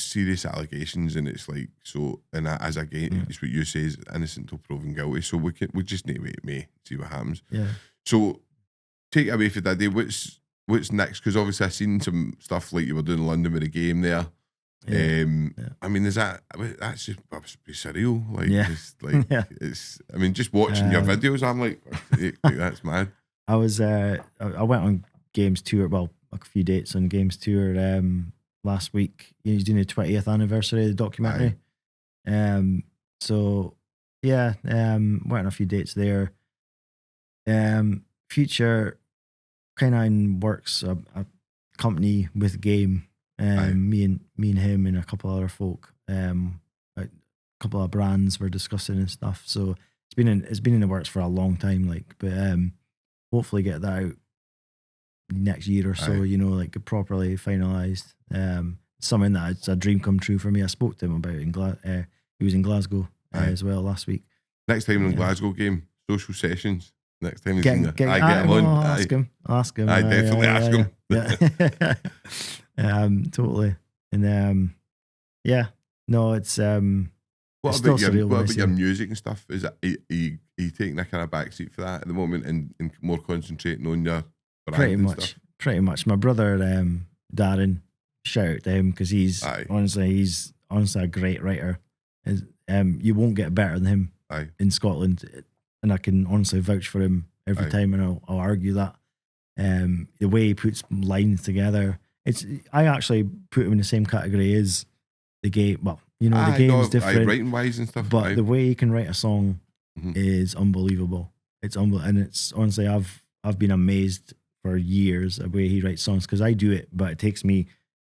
serious allegations, and it's like, so, and as again, it's what you say is innocent till proven guilty. So we just need to wait May, see what happens. Yeah. So take it away for Diddy. What's next? Because obviously I seen some stuff like you were doing in London with the game there. Yeah. I mean, is that must be surreal? Like, Yeah. just like it's. I mean, just watching your videos, I'm like, that's mad. I went on Games Tour. Well, a few dates on Games Tour last week. He's doing the 20th anniversary of the documentary. So yeah, went on a few dates there. Future kind of works a company with Game. Me and him and a couple other folk. A couple of brands we're discussing and stuff. So it's been in the works for a long time. Like, but hopefully get that out next year or so. You know, like properly finalized. Something that it's a dream come true for me. I spoke to him about it in he was in Glasgow as well last week. Next time in Glasgow game, social sessions. Next time he's get in him on. Ask him. I definitely ask him. Yeah. Totally. And no, it's What it's about still surreal what about your music and stuff? Is it are you taking a kind of backseat for that at the moment and more concentrating on your brand pretty and much stuff? pretty much. My brother Darren, shout out to him because he's honestly a great writer. You won't get better than him in Scotland, and I can honestly vouch for him every time, and I'll argue that. The way he puts lines together, I actually put him in the same category as the game. Well, you know, the game's different, writing wise and stuff. But the way he can write a song is unbelievable. It's and it's honestly, I've been amazed for years the way he writes songs, because I do it, but it takes me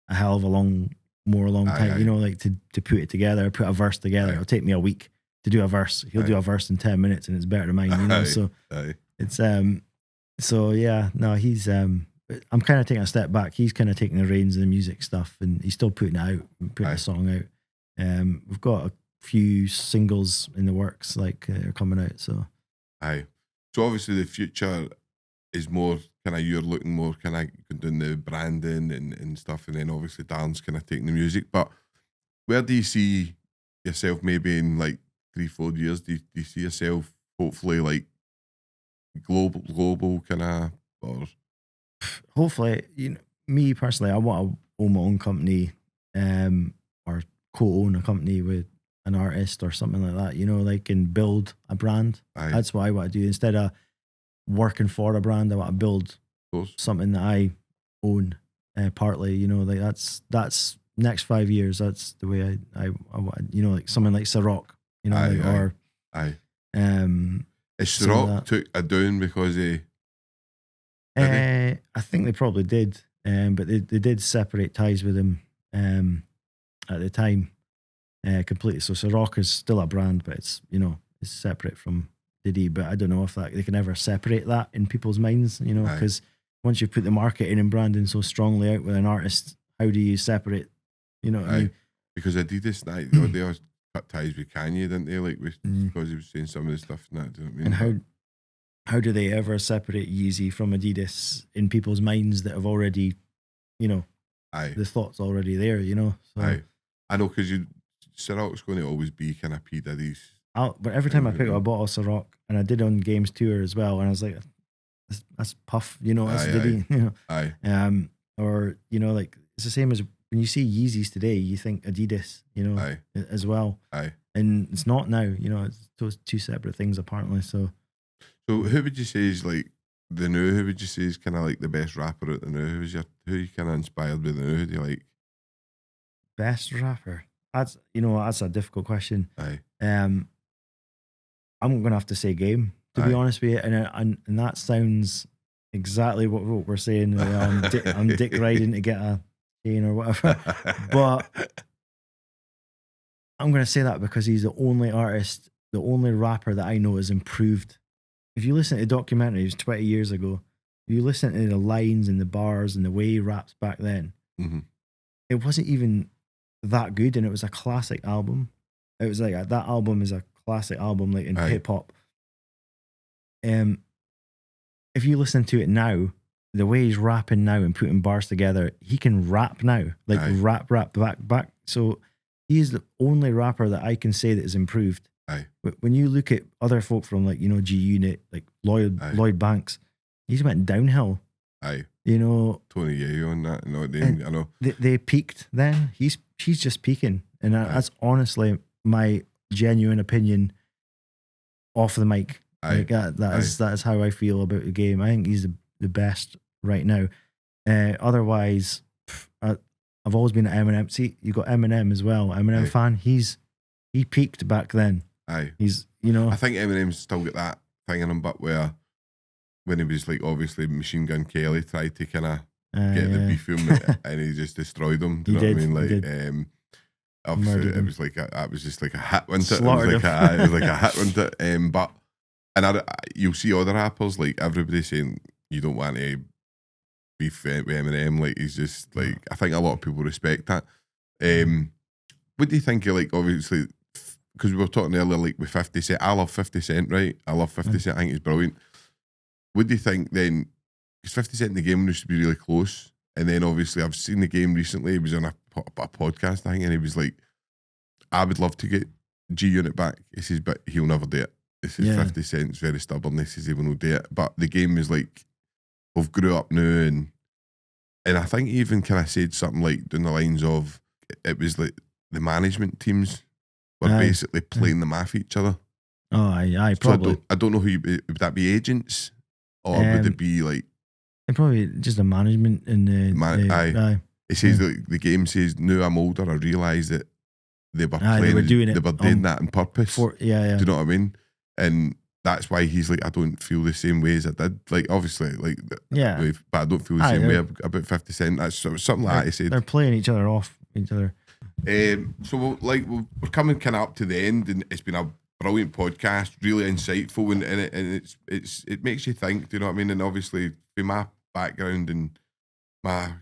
a hell of a long time. You know, like to put it together, put a verse together. It'll take me a week to do a verse. He'll do a verse in 10 minutes, and it's better than mine. You know, so it's so yeah, no, he's I'm kind of taking a step back. He's kind of taking the reins of the music stuff, and he's still putting it out, putting a song out. We've got a few singles in the works, like are coming out. So, so obviously the future is more kind of, you're looking more kind of doing the branding and stuff, and then obviously Darren's kind of taking the music. But where do you see yourself maybe in like 3-4 years? Do you see yourself hopefully like global kind of, or hopefully, you know, me personally, I want to own my own company, or co-own a company with an artist or something like that, you know, like, and build a brand. That's what I want to do. Instead of working for a brand, I want to build something that I own, partly, you know, like that's next 5 years. That's the way I want, you know, like something like Ciroc, you know, is Ciroc took a down because I think they probably did, but they did separate ties with him at the time completely. So Ciroc is still a brand, but it's, you know, it's separate from Diddy. But I don't know if they can ever separate that in people's minds, you know, because once you put the marketing and branding so strongly out with an artist, how do you separate? You know what I mean? Because Adidas, they always cut ties with Kanye, didn't they? Like, because he was saying some of the stuff and that. Do you know what I mean? And how do they ever separate Yeezy from Adidas in people's minds that have already, you know, the thought's already there, you know? So, I know, because Ciroc's going to always be kind of P. Diddy's. But every time I pick up a bottle of Ciroc, and I did on Games Tour as well, and I was like, that's Puff, you know, that's Diddy, you know? Or, you know, like, it's the same as when you see Yeezys today, you think Adidas, you know, as well. And it's not now, you know, it's those two separate things apparently. So who would you say is like the new? Who would you say is kind of like the best rapper out the new? Who you kind of inspired with the new? Who do you like? Best rapper? That's a difficult question. I'm gonna have to say Game, to be honest with you, and that sounds exactly what we're saying. I'm dick riding to get a chain or whatever, but I'm gonna say that because he's the only artist, the only rapper that I know has improved. If you listen to documentaries 20 years ago, if you listen to the lines and the bars and the way he raps back then, it wasn't even that good, and it was a classic album. It was like that album is a classic album, like in hip hop. If you listen to it now, the way he's rapping now and putting bars together, he can rap now, like rap back. So he is the only rapper that I can say that has improved. When you look at other folk from, like, you know, G Unit, like Lloyd Banks, he's went downhill. You know, Tony Yayo on that. No, I know. They peaked then. She's just peaking, and that's honestly my genuine opinion off the mic. Like that is how I feel about the game. I think he's the best right now. Otherwise, I've always been an Eminem. See, you got Eminem as well. Eminem fan. He peaked back then. Aye. He's, you know. I think Eminem's still got that thing in him, but where when he was like obviously Machine Gun Kelly tried to kind of get the beef with him and he just destroyed him. Do you know what I mean? Like obviously it was like that was just like a hit, wasn't it? It was like a hit, wasn't it? But you'll see other rappers like everybody saying you don't want to beef with Eminem. Like he's just like, I think a lot of people respect that. What do you think of, like, obviously, because we were talking earlier, like with 50 Cent, I love 50 Cent, right? I love 50 Cent, I think he's brilliant. What do you think then? Because 50 Cent in the game used to be really close, and then obviously I've seen the game recently. He was on a podcast, I think, and he was like, I would love to get G Unit back. He says, but he'll never do it. This is 50 Cent's very stubborn. This is he will not do it. But the game is like, we've grew up now, and I think he even kind of said something like down the lines of, it was like the management teams were basically playing them off each other. Oh, aye, probably. So I don't know who would that be, agents, or would it be like? Probably just the management and the It says that the game says, now I'm older, I realise that they were playing, they were doing that on purpose. Do you know what I mean? And that's why he's like, I don't feel the same way as I did. Like, obviously, like, but I don't feel the same way about 50 Cent. That's something like that he said. They're playing each other off each other. So we're coming kind of up to the end, and it's been a brilliant podcast, really insightful, and it makes you think. Do you know what I mean? And obviously, with my background and my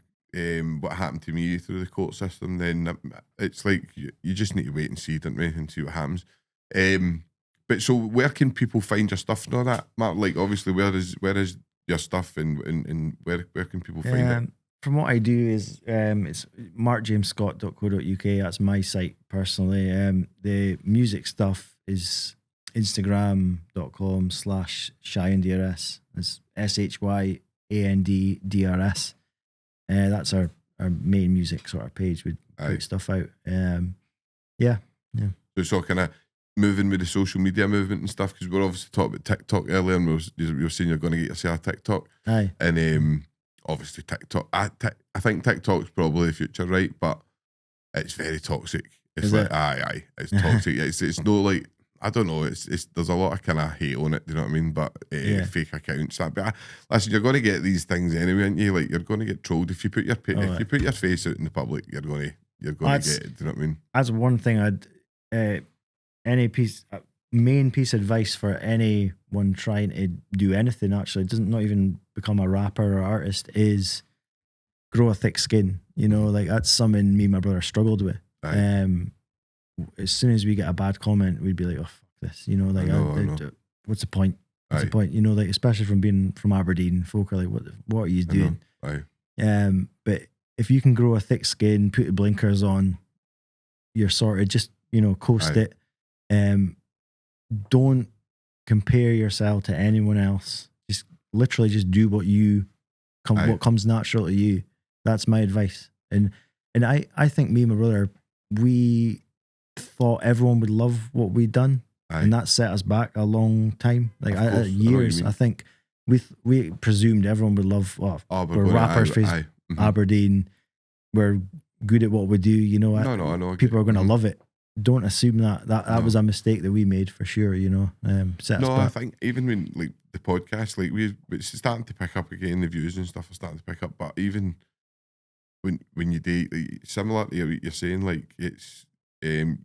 what happened to me through the court system, then it's like you just need to wait and see, don't we, and see what happens. But so, where can people find your stuff and all that, Mark? Like, obviously, where is your stuff, and where can people find it? From what I do is it's markjamescott.co.uk. That's my site personally. The music stuff is instagram.com/SHYDRS. It's SHYANDDRS. That's our main music sort of page. We put stuff out. So it's all kind of moving with the social media movement and stuff, because we're obviously talking about TikTok earlier, and we were saying you're going to get yourself a TikTok. Aye. And obviously TikTok, I think TikTok's probably the future, right? But it's very toxic. It's it's toxic. It's no, like, I don't know. It's there's a lot of kind of hate on it. Do you know what I mean? But fake accounts. But listen, you're going to get these things anyway, aren't you? Like, you're going to get trolled if you put your face out in the public. You're going to get it. Do you know what I mean? That's one thing I'd main piece of advice for anyone trying to do anything, actually, doesn't not even become a rapper or artist, is grow a thick skin. You know, like, that's something me and my brother struggled with. As soon as we get a bad comment, we'd be like, oh, fuck this. You know, like, what's the point? What's the point? You know, like, especially from being from Aberdeen, folk are like, what are you doing? But if you can grow a thick skin, put the blinkers on, you're sorted. Just, you know, coast it. Don't compare yourself to anyone else. Just literally just do what what comes natural to you. That's my advice. And I think me and my brother, we thought everyone would love what we'd done, and that set us back a long time, like years. I think we presumed everyone would love. We're rappers from Aberdeen. We're good at what we do. You know, I know. People are going to love it. Don't assume that was a mistake that we made, for sure. You know, set us back. I think even when, like, the podcast, like, it's starting to pick up again. The views and stuff are starting to pick up. But even when you do, like, similar to what you're saying, like, it's I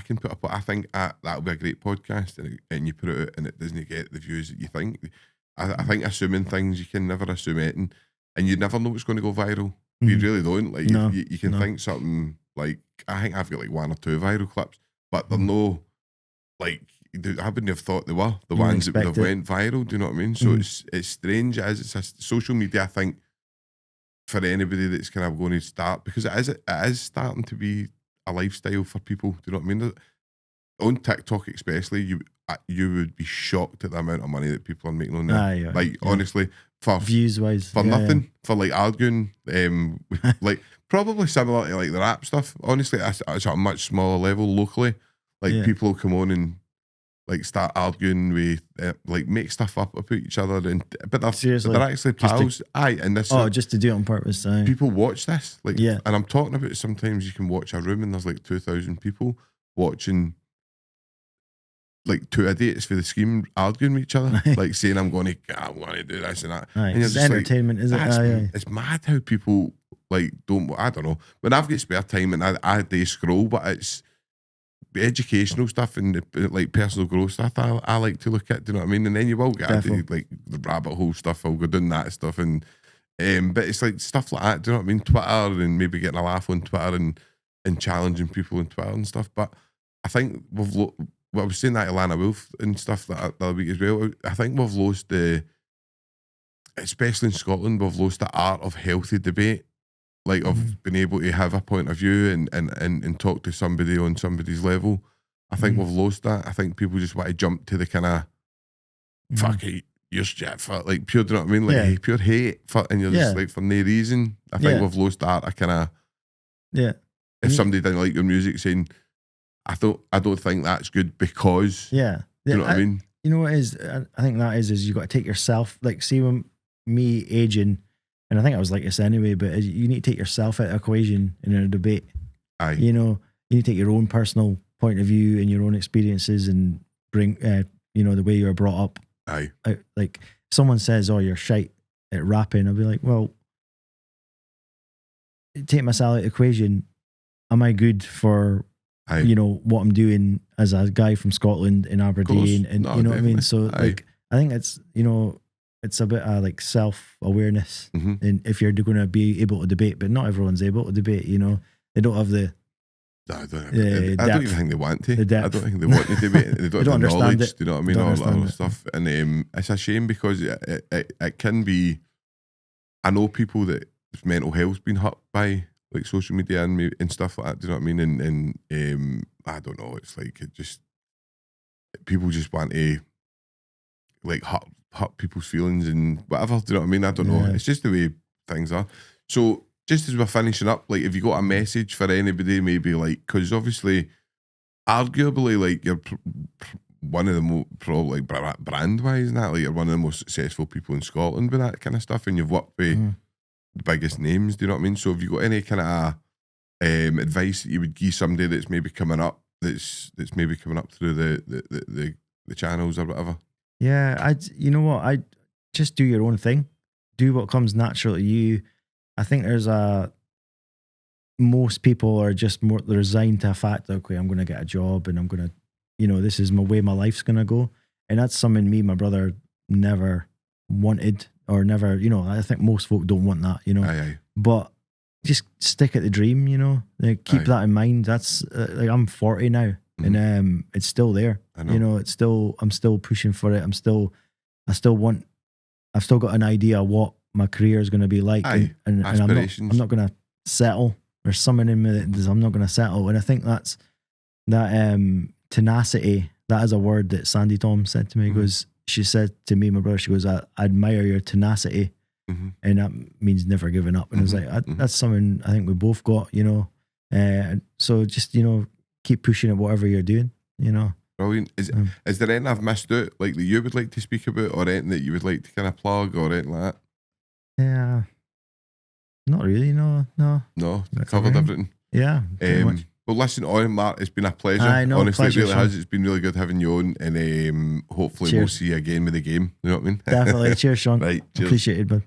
can put up. I think that'll be a great podcast, and you put it out and it doesn't get the views that you think. I think assuming things, you can never assume anything, and you never know what's going to go viral. You really don't. Like, you can think something. Like, I think I've got like 1 or 2 viral clips, but they're no, like, I wouldn't have thought they were the ones that would have went viral. Do you know what I mean? So it's strange. It's a social media, I think, for anybody that's kind of going to start, because it is starting to be a lifestyle for people. Do you know what I mean? On TikTok especially, you would be shocked at the amount of money that people are making on there. Aye, Like honestly, for views wise, for nothing, for like arguing, like probably similar to like the rap stuff. Honestly, it's at a much smaller level locally. Like people will come on and like start arguing with like make stuff up about each other, but they're actually pals. And this just to do it on purpose. People watch this, like, and I'm talking about sometimes you can watch a room and there's like 2,000 people watching. Like 2 idiots for the scheme arguing with each other, like saying I'm going to do this and that. And it's entertainment, is it? It's mad how people like don't. I don't know. When I've got spare time and I do scroll, but it's the educational stuff and the, like personal growth stuff. I like to look at. Do you know what I mean? And then you will get into like the rabbit hole stuff. I'll go doing that stuff and but it's like stuff like that. Do you know what I mean? Twitter and maybe getting a laugh on Twitter and challenging people on Twitter and stuff. But I think we've. Well, I was saying that to Lana Wolf and stuff the other week as well. I think we've lost especially in Scotland, we've lost the art of healthy debate, like of being able to have a point of view and talk to somebody on somebody's level. I think we've lost that. I think people just want to jump to the kind of fuck it, you're shit for like pure. Do you know what I mean? Like pure hate for, and you're just like for no reason. I think we've lost that. I kind of If somebody didn't like your music, saying. I don't think that's good because you know what I mean. You know what it is? I think that is you got to take yourself. Like, see when me aging, and I think I was like this anyway. But you need to take yourself out of the equation in a debate. Aye. You know, you need to take your own personal point of view and your own experiences and bring you know the way you were brought up. Aye. Like someone says, "Oh, you're shite at rapping," I'll be like, "Well, take myself out of the equation. Am I good for?" You know what I'm doing as a guy from Scotland in Aberdeen, and you know what I mean. So like, I think it's it's a bit of like self-awareness, and if you're going to be able to debate, but not everyone's able to debate. You know, they don't have the. I don't even think they want to. I don't think they want to debate. They don't have the knowledge. Do you know what I mean? All that other stuff, and it's a shame because it can be. I know people that mental health's been hurt by. Like social media and stuff like that, do you know what I mean? And I don't know, it's like it just people just want to like hurt people's feelings and whatever, do you know what I mean? I don't know. It's just the way things are. So just as we're finishing up, like if you got a message for anybody, maybe like because obviously, arguably, like you're one of the most probably like brand wise, and that like you're one of the most successful people in Scotland with that kind of stuff, and you've worked with. The biggest names, do you know what I mean? So have you got any kind of advice that you would give somebody that's maybe coming up, that's maybe coming up through the channels or whatever? Yeah, you know what? I just do your own thing, do what comes natural to you. I think there's most people are just more resigned to the fact that okay, I'm going to get a job and I'm going to, you know, this is my way my life's going to go, and that's something me and my brother never wanted. Or never, you know, I think most folk don't want that, you know. Aye. But just stick at the dream, you know. Like, keep that in mind. That's like I'm 40 now, and it's still there. I know. You know, I'm still pushing for it. I've still got an idea of what my career is going to be like, and I'm not going to settle. There's something in me that says I'm not going to settle, and I think that tenacity. That is a word that Sandy Tom said to me. Goes. She said to me, my brother, she goes, I admire your tenacity. And that means never giving up. And I was like, that's something I think we both got, you know. So just, you know, keep pushing at whatever you're doing, you know. Brilliant. Is there anything I've missed out, like that you would like to speak about, or anything that you would like to kind of plug, or anything like that? Yeah. Not really, no. No, covered everything. Yeah, pretty much. Well, listen, Mark, it's been a pleasure. Honestly, pleasure, it really has. It's been really good having you on, and hopefully we'll see you again with the game. You know what I mean? Definitely. Cheers, Sean. Right. Cheers. Appreciate it, bud.